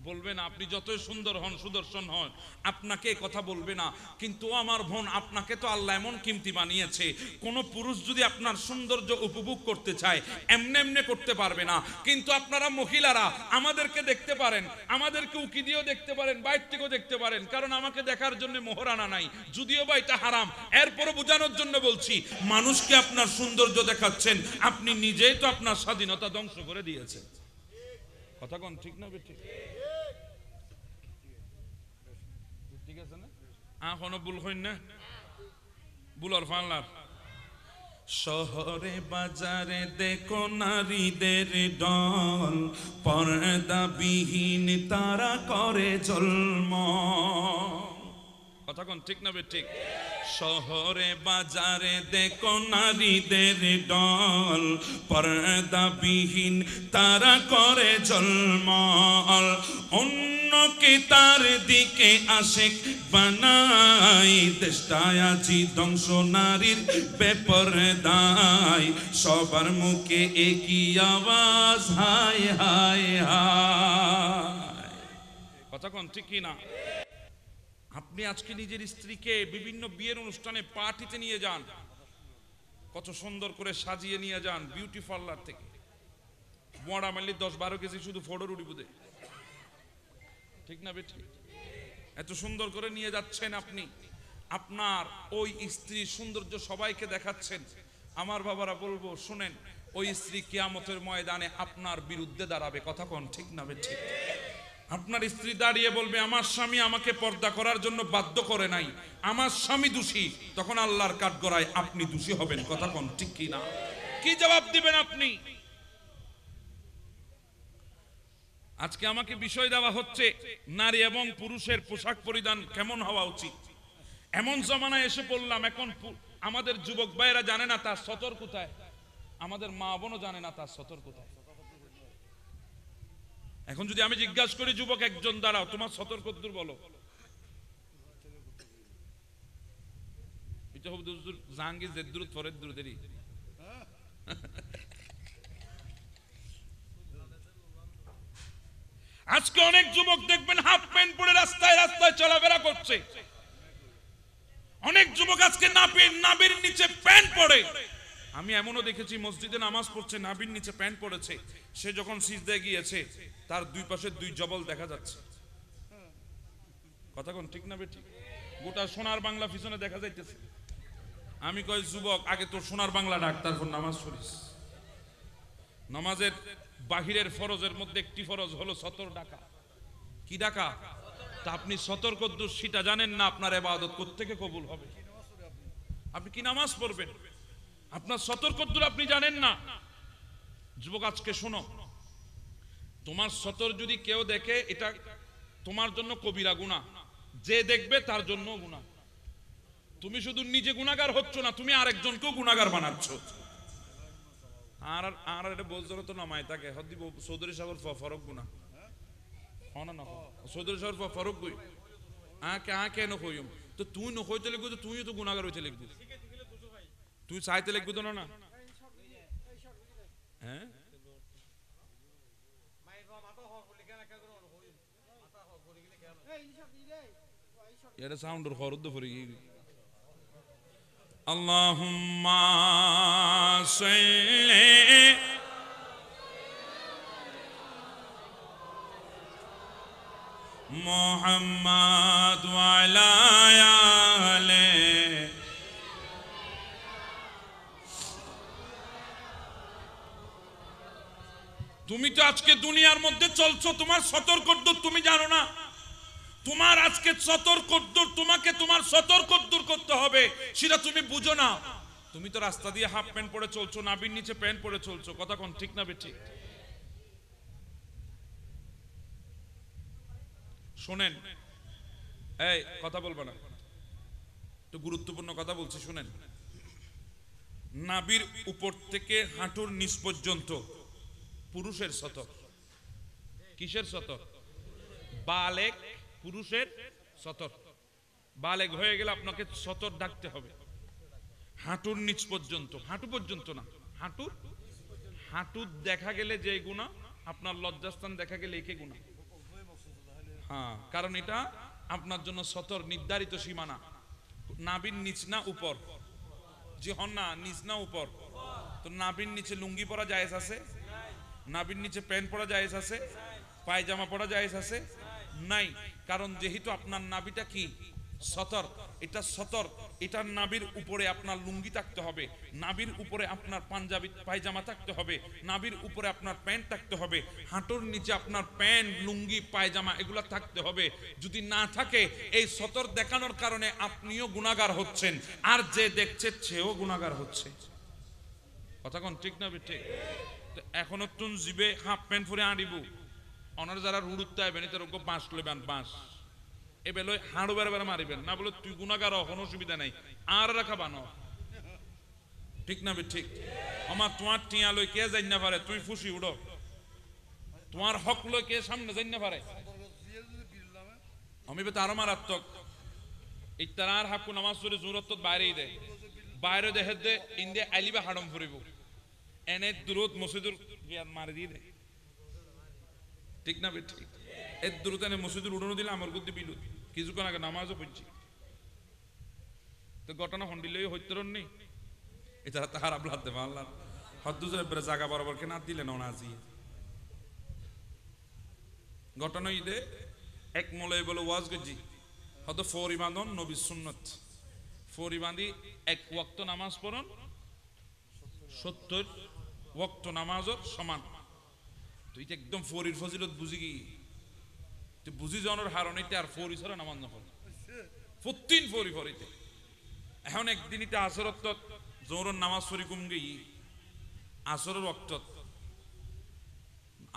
বলবে না। আপনি যতই সুন্দর হন, সুদর্শন হন, আপনাকে কথা বলবে না। কিন্তু আমার বোন, আপনাকে তো আল্লাহ এমন কিমতি বানিয়েছে, কোন পুরুষ যদি আপনার সৌন্দর্য উপভোগ করতে চায় এমনি এমনি করতে পারবে না। কিন্তু আপনারা মহিলারা আমাদেরকে দেখতে পারেন, আমাদেরকে উকি দিয়েও দেখতে পারেন, বাইর থেকেও দেখতে পারেন, কারণ আমাকে দেখার জন্য মোহরানা নাই, যদিও বা এটা হারাম। এরপরও বোঝানোর জন্য বলছি, মানুষকে আপনার সৌন্দর্য দেখাচ্ছেন, আপনি নিজেই তো আপনার স্বাধীনতা ধ্বংস করে দিয়েছেন। কথা কোন ঠিক না ঠিক? ঠিক আছে না? এখনো ভুল হইন না, ভুলর ফানলার। শহরে বাজারে দেখো নারীদের দল, পর্দাবিহীন তারা করে জন্ম। কথা কোন ঠিক না ঠিক? শহরে বাজারে দেখো নারীদের দল, পর্দাবিহীন তারা করে জলমল। অন্যকে তার দিকে আশেক বানাই, দেশটায় আজি ধ্বংস নারীর বেপরদায়। সবার মুখে একই আওয়াজ, হায় হায় হায়। কথা কোন ঠিক কি না? আপনি আজকে নিজের স্ত্রীকে বিভিন্ন বিয়ের অনুষ্ঠানে পার্টিতে নিয়ে যান, কত সুন্দর করে সাজিয়ে নিয়ে যান বিউটি পার্লার থেকে, মোড়া মারলি 10-12 কেজি শুধু ফটো রুটি বুঝে, ঠিক না বেটি? এত সুন্দর করে নিয়ে যাচ্ছেন আপনি, আপনার ওই স্ত্রীর সৌন্দর্য সবাইকে দেখাচ্ছেন। আমার বাবারা বলবো শুনেন, ওই স্ত্রী কিয়ামতের ময়দানে আপনার বিরুদ্ধে দাঁড়াবে। কথা কোন ঠিক না বেটি? আপনার স্ত্রী দাঁড়িয়ে বলবে, আমার স্বামী আমাকে পর্দা করার জন্য বাধ্য করে নাই, আমার স্বামী দোষী। তখন আল্লাহর কাঠগড়ায় আপনি দোষী হবেন। কথা কোন ঠিক কি না? কি জবাব দিবেন আপনি? আজকে আমাকে বিষয় দেওয়া হচ্ছে নারী এবং পুরুষের পোশাক পরিধান কেমন হওয়া উচিত। এমন জমানায় এসে পড়লাম, এখন আমাদের যুবক ভাইয়েরা জানে না তার সতর কোথায়, আমাদের মা বোনও জানে না তার সতর কোথায়। এখন যদি আমি জিজ্ঞাসা করি, যুবক একজন দাঁড়াও, তোমার সতর কদ্দুর বলো, তো হবে জাহাঙ্গীর যে দূরত পরে দূরদেরই আজকে অনেক যুবক দেখবেন হাফ প্যান্ট পরে রাস্তায় রাস্তায় চলাফেরা করছে। অনেক যুবক আজকে নাবির নিচে প্যান্ট পরে। আমি এমনও দেখেছি মসজিদে নামাজ পড়ছে, নাবির নিচে প্যান্ট পড়েছে, সে যখন সিজদায় গিয়েছে তার দুই পাশে দুই জবল দেখা যাচ্ছে। কথা কোন ঠিক না বেঠিক? গোটা সোনার বাংলা পিছনে দেখা যাইতেছে। আমি কই যুবক, আগে তোর সোনার বাংলা ডাক, তারপর নামাজ পড়িস। নামাজের বাহিরের ফরজের মধ্যে একটি ফরজ হলো সতর ডাকা। কি ডাকা? তা আপনি সতর্ক সেটা জানেন না, আপনার ইবাদত কোত্থেকে কবুল হবে? আপনি কি নামাজ পড়বেন? আপনার সতর্ক আপনি জানেন না। যুবক আজকে শোনো, তোমার সতর যদি কেউ দেখে, এটা তোমার জন্য কবিরা গুনাহ, যে দেখবে তার জন্য গুনাহ। তুমি শুধু নিজে গুনাহগার হচ্ছ না, তুমি আরেকজনকেও গুনাহগার বানাচ্ছ। আর এটা বলতে তো নামায় তাকে হদ্দি চৌধুরী সাগর ফরক গুনাহ হনা না চৌধুরী সাগর ফরক গই আকে নকইম তো তুই নকইতে লিখবো, তো তুইও তো গুনাহগার হইতে লিখবি, তুই চাইতে লিখবি তো না। হ্যাঁ এটা সাউন্ডের খরদ ফরি আল্লাহুম্মা সাল্লি মুহাম্মাদ ওয়া আলা আলি। তুমি তো আজকে দুনিয়ার মধ্যে চলছো, তোমার সতর্ক তুমি জানো না। তোমার আজকে সতর্ক তোমাকে তোমার সতর্ক দূর করতে হবে, সেটা তুমি বুঝো না। তুমি তো রাস্তা দিয়ে হাফ প্যান্ট পরে চলছো, নাভির নিচে প্যান্ট পরে চলছো। কথা কোন ঠিক না বেঠিক? শোনেন, এই কথা বলবো না, তো গুরুত্বপূর্ণ কথা বলছি শুনেন। নাভির উপর থেকে হাঁটুর নিচ পর্যন্ত পুরুষের সতর। কিসের সতর? বালেগ পুরুষের সতর। বালেগ হয়ে গেলে আপনাকে সতর ডাকতে হবে। হাঁটুর নিচ পর্যন্ত, হাঁটু পর্যন্ত না, হাঁটু দেখা গেলে যে গুনাহ, আপনার লজ্জাস্থান দেখা গেলে একে গুনাহ। হ্যাঁ, কারণ এটা আপনার জন্য সতর নির্ধারিত সীমানা। নাভির নিচ না উপর? জি হন না, নিচ না উপর? তো নাভির নিচে লুঙ্গি পরা জায়েজ আছে? নাভির নিচে প্যান্ট পরা জায়েজ আছে? পায়জামা পরা জায়েজ আছে? নাই। কারণ যেহেতু আপনার নাভিটা কি সতর, এটা সতর, এটার নাভির উপরে আপনার লুঙ্গি থাকতে হবে, নাভির উপরে আপনার পাঞ্জাবি পায়জামা থাকতে হবে, নাভির উপরে আপনার প্যান্ট থাকতে হবে, হাঁটুর নিচে আপনার প্যান্ট লুঙ্গি পায়জামা এগুলো থাকতে হবে। যদি না থাকে, এই সতর দেখানোর কারণে আপনিও গুনাহগার হচ্ছেন, আর যে দেখছে সেও গুনাহগার হচ্ছে। কথা কোন ঠিক না ঠিক? এখনো তুন জিবে হাফ প্যান্ট পরে আনিব, ওনার যারা রুড়ুতে আইবেন তার বাঁশ লইবেন, বাঁশ এবেলে হাঁড়ু বেড়ে বেড়ে মারিবেন না, বলে তুই গুনাহগার, কোনো অসুবিধা নাই, আর রাখা বানো। ঠিক না ঠিক? আমার তোমার টিয়া লই কে যাই না পারে, তুই ফুসি উড়ো, তোমার হক লই কে সামনে যাই না পারে। আমি বেত আরো মারাত্মক, ইত্তার হাক্কু নামাজ পড়ে জোরত বাইরেই দেয়, বাইরে দেখে দে ইন্ডিয়া আলিবা হাড়ম ফুরিব, এনে দূরত মসজিদুর গিয়ার মারি দিয়ে দেয়। ঠিক না ঠিক? এর দূরত এনে মসজিদুর উড়ানো দিলে আমার গদ্দি বিলুত কিছুক্ষণ আগে নামাজও পড়ছি। তো ঘটনা হন্ডিলেই হইতরণ নেই, এটা তাহার আপনার দেবা আল্লাহ হদ্দুজের জায়গা বরাবর কে না দিলেন অনাজি। ঘটনা ঈদে এক মলাই বলে ওয়াজ গজি হয়তো ফৌরি বাঁধন নবী সুন্নত, ফৌরি বাঁধি এক ওয়াক্ত নামাজ পড়ন 70 ওয়াক্ত নামাজের সমান। তো এটা একদম ফৌরির ফজিলত বুঝি কি, তো বুঝি জনের হারণ এটা আর ফৌরি ছাড়া নামাজ না পড়ে প্রতিদিন ফৌরি ফরিতে। এখন একদিন এটা আসরত জোরন নামাজ পড়ি কুম গেই, আসরের ওয়াক্ত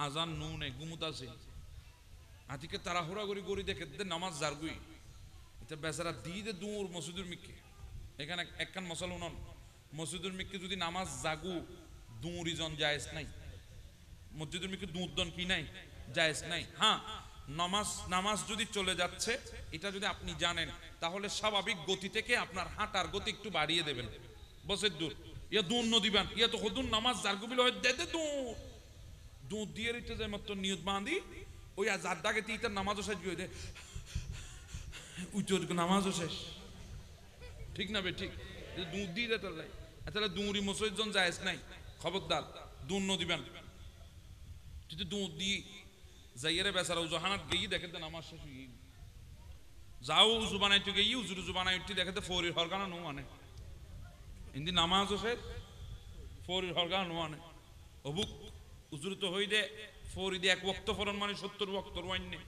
আজান নুনে গুমুত আছে, আতিকে তাড়াহুড়া করি গড়ি দেখে নামাজ জারগুই, এটা বেচারা দিয়ে দূর মসজিদুর মিক্কে। এখানে একখান মশাল উনন মসজিদুর মিক্কে যদি নামাজ জাগু দূর ইজন জায়েজ নাই, মসজিদুর মিক্কে দুধন কি নাই, জায়েজ নাই। হ্যাঁ, নামাজ যদি চলে যাচ্ছে এটা যদি আপনি জানেন, তাহলে স্বাভাবিক গতি থেকে আপনার হাঁটার গতি একটু বাড়িয়ে দেবেন। বসে দূর ইয়া দূর নদিবেন, ইয়া তো হদুন নামাজ জারগুবিল হয় দে দূর দূর দিয়ে রিতে যায় মাত্র নিয়ত বাঁধি ওই যার দাগে তিনটার নামাজও শেষ করে দেয়, উচ্চ নামাজও শেষ। ঠিক না বে ঠিক? দুধ দিয়ে দেয় তাহলে তাহলে দুঁড়ি মুসলিজন যায় নাই, খবরদার দুধ নদিবেন। তুই দুধ দিয়ে যাইয়ারে বেচারা উজহানাত গিয়ে দেখে নামাজ শেষ হয়ে যাও উজু বানাইতে গিয়ে উজুর উজু বানাই উঠতে দেখে ফৌরির হরগানা নো মানে ইন্দি নামাজও শেষ ফৌরির হরগানা নো মানে অবুক উজুর তো হই দে ফৌরি দিয়ে এক বক্ত ফরন মানে 70 বক্ত ওয়াইনে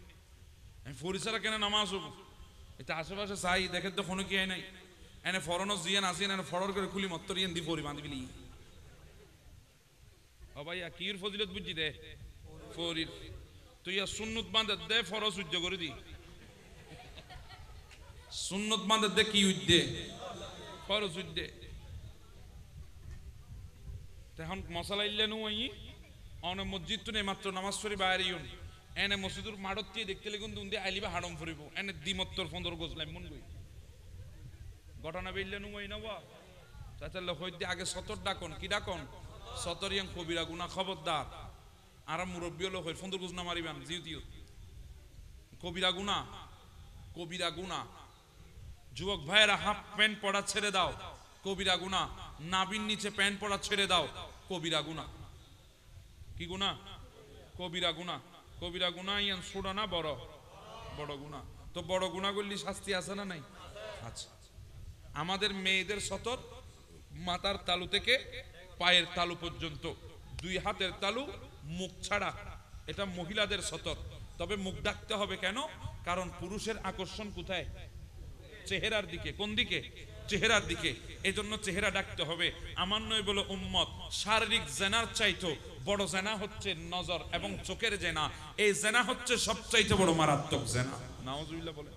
ফৌরি ছাড়া কেন নামাজ হবো? এটা আশেপাশে চাই দেখে তো কোনো কি হয় নাই এনে ফরনও জিয়ান আসিয়েন এনে ফরর করে খুলি মত্তর ইয়েন দি ফৌরি বাঁধবিলি। ও ভাইয়া কির ফজিলত বুঝছি দে ফৌরির তুই আর সুন্নত বাঁধে দে ফরজ উজ্জ করে দি সুন্নত বাঁধে দে কি উজ্জে ফরজ উজ্জে। এখন মশলা ইল্লেন অনে মসজিদ তো নেই মাত্র নামাজ পড়ি বাইরে ইউন এনে মসজিদুর মাড়ত দিয়ে দেখতে লেগুন দুন দিয়ে আইলিবা হাড়ম ফুরিব এনে দ্বিমত্তর 15 গোজলাই মন গই ঘটনা বেইলেন ওই না বা তাহলে হইতে আগে সতর ডাকন কি ডাকন সতরিয়াং কবিরা গুনা খবরদার আর মুরব্বী হলো হয় 15 গোজ না মারিবেন জিউ দিও কবিরা গুনা যুবক ভাইয়েরা হাফ প্যান্ট পরা ছেড়ে দাও কবিরা গুনা, নাবির নিচে প্যান্ট পরা ছেড়ে দাও কবিরা গুনা। কি গুনা? কবিরা গুনা। কবিরা গুনা ইয়ান ছোট না বড়? বড় গুনা। তো বড় গুনা করলে শাস্তি আছে না নাই? আচ্ছা আমাদের মেয়েদের সতর মাথার তালু থেকে পায়ের তালু পর্যন্ত 2 হাতের তালু মুখ ছাড়া, এটা মহিলাদের সতর। তবে মুখ ঢাকতে হবে কেন? কারণ পুরুষের আকর্ষণ কোথায়? চেহারার দিকে। কোন দিকে? চেহারার দিকে। এজন্য চেহারা ঢাকতে হবে। আমার নয় বলে উম্মত শারীরিক জেনার চাইতো বড় জেনা হচ্ছে নজর এবং চোখের জেনা। এই জেনা হচ্ছে সবচাইতে বড় মারাত্মক জেনা। নাউজুবিল্লাহ বলে।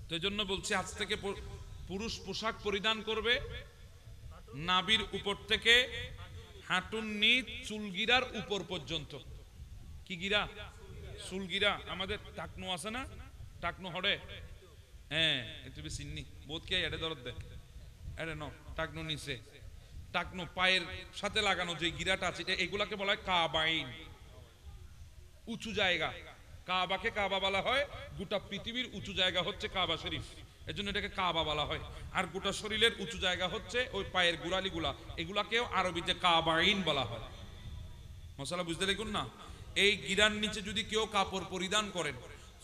তো এজন্য বলছি আজ থেকে পুরুষ পোশাক পরিধান করবে নাভির উপর থেকে হাঁটুর নিচ চুলগিরার উপর পর্যন্ত। কি গিরা? চুলগিরা। আমাদের টাকনু আছে না? টাকনু হড়ে হ্যাঁ একটু চিন্নি বোধ কে এড়ে দরদ দে এড়ে ন টাকনু নিচে টাকনু পায়ের সাথে লাগানো যে গিরাটা আছে এগুলাকে বলা হয় কাবাইন, উঁচু জায়গা। কাবাকে কাবা বলা হয়, গোটা পৃথিবীর উঁচু জায়গা হচ্ছে কাবা শরীফ, এজন্য এটাকে কাবা বলা হয়। আর গোটা শরীরের উঁচু জায়গা হচ্ছে ওই পায়ের গোড়ালিগুলা, এগুলাকেও আরবিতে কাবাইন বলা হয়। মশলা বুঝতে দেখুন না। এই গিরার নিচে যদি কেউ কাপড় পরিধান করেন,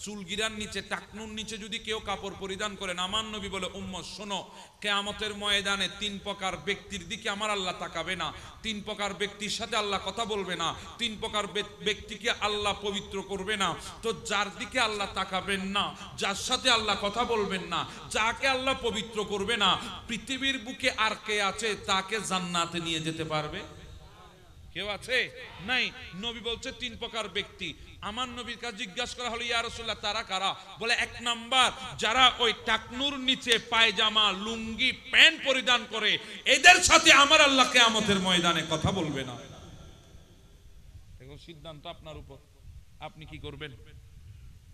চুল গিরার নিচে টাকনুর নিচে যদি কেউ কাপড় পরিধান করেন, আমার নবী বলে উম্মত শোনো, কিয়ামতের ময়দানে 3 প্রকার ব্যক্তির দিকে আমার আল্লাহ তাকাবে না, 3 প্রকার ব্যক্তির সাথে আল্লাহ কথা বলবে না, 3 প্রকার ব্যক্তিকে আল্লাহ পবিত্র করবে না। তো যার দিকে আল্লাহ তাকাবেন না, যার সাথে আল্লাহ কথা বলবেন না, যাকে আল্লাহ পবিত্র করবে না, পৃথিবীর বুকে আর কে আছে তাকে জান্নাতে নিয়ে যেতে পারবে? কেউ আছে? নাই। নবী বলছে 3 প্রকার ব্যক্তি। আমার নবীর কাছে জিজ্ঞাসা করা হলো ইয়া রাসূলুল্লাহ তারা কারা? বলে 1 নাম্বার যারা ওই টাকনুর নিচে পায়জামা লুঙ্গি প্যান্ট পরিধান করে, এদের সাথে আমার আল্লাহ কিয়ামতের ময়দানে কথা বলবে না। এখন সিদ্ধান্ত আপনার উপর, আপনি কি করবেন?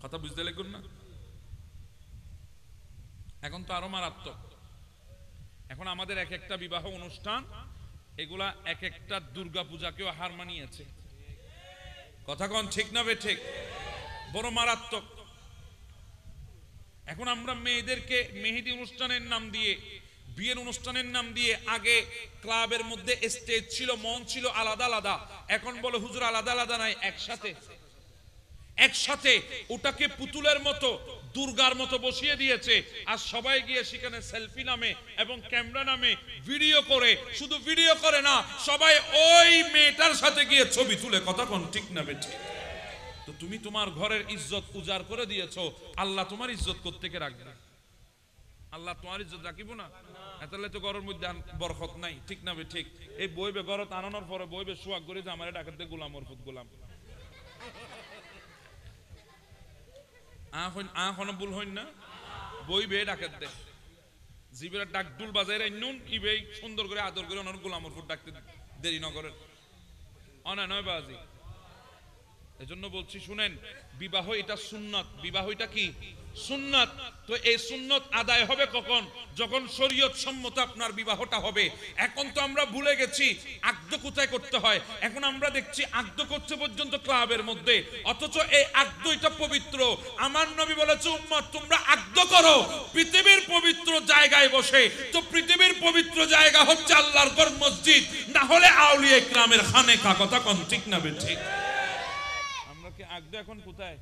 কথা বুঝতে লাগুন না? এখন তো আরো মারাত্মক। এখন আমাদের এক একটা বিবাহ অনুষ্ঠান এগুলা এক একটা দুর্গা পূজাকেও হার মানিয়েছে। কথা কোন ঠিক না বে ঠিক? বড় মারাত্মক। এখন আমরা মেয়েদেরকে মেহেদি অনুষ্ঠানের নাম দিয়ে, বিয়ের অনুষ্ঠানের নাম দিয়ে, আগে ক্লাবের মধ্যে স্টেজ ছিল, মঞ্চ ছিল আলাদা আলাদা, এখন বলে হুজুর আলাদা আলাদা নাই, একসাথে ওটাকে পুতুলের মতো দুর্গার মতো বসিয়ে দিয়েছে। আর সবাই গিয়ে সেখানে সেলফি নামে এবং ক্যামেরা নামে ভিডিও করে, শুধু ভিডিও করে না, সবাই ওই মেয়েটার সাথে গিয়ে ছবি তুলে। কথা কোন ঠিক না বেঠি? তো তুমি তোমার ঘরের ইজ্জত উজাড় করে দিয়েছো, আল্লাহ তোমার ইজ্জত কোত্থেকে রাখবে? আল্লাহ তোমার ইজ্জত রাখিব না? তাহলে তো ঘরের মধ্যে বরকত নাই। ঠিক না বে ঠিক? এই বইবে ঘরত আনানোর পরে বইবে সোয়াগ করে যে আমার ডাকাতে গোলাম ওরফত গোলাম। আখন ভুল হইন না? বইবে ডাকাত দে জিবের ডাক ডুল বাজায় নুন ইবে সুন্দর করে আদর করে ওনার গোলামর ফুট ডাকতে দেরি নগরের অনা নয় বাজি। এজন্য বলছি শুনেন, বিবাহ এটা সুন্নাত। বিবাহ এটা কি? সুন্নাত। তো এই সুন্নাত আদায় হবে কখন? যখন শরীয়ত সম্মত আপনার বিবাহটা হবে। এখন তো আমরা ভুলে গেছি আকদ কোথায় করতে হয়। এখন আমরা দেখছি আকদ করতে পর্যন্ত ক্লাবের মধ্যে, অথচ এই আকদ এটা পবিত্র। আমার নবী বলেছে উম্মত তোমরা আকদ করো পৃথিবীর পবিত্র জায়গায় বসে। তো পৃথিবীর পবিত্র জায়গা হচ্ছে আল্লাহর ঘর মসজিদ, না হলে আউলিয়া ইকরামের খানেকা। কথা কোন ঠিক না ঠিক? আমরা কি আকদ এখন কোথায়?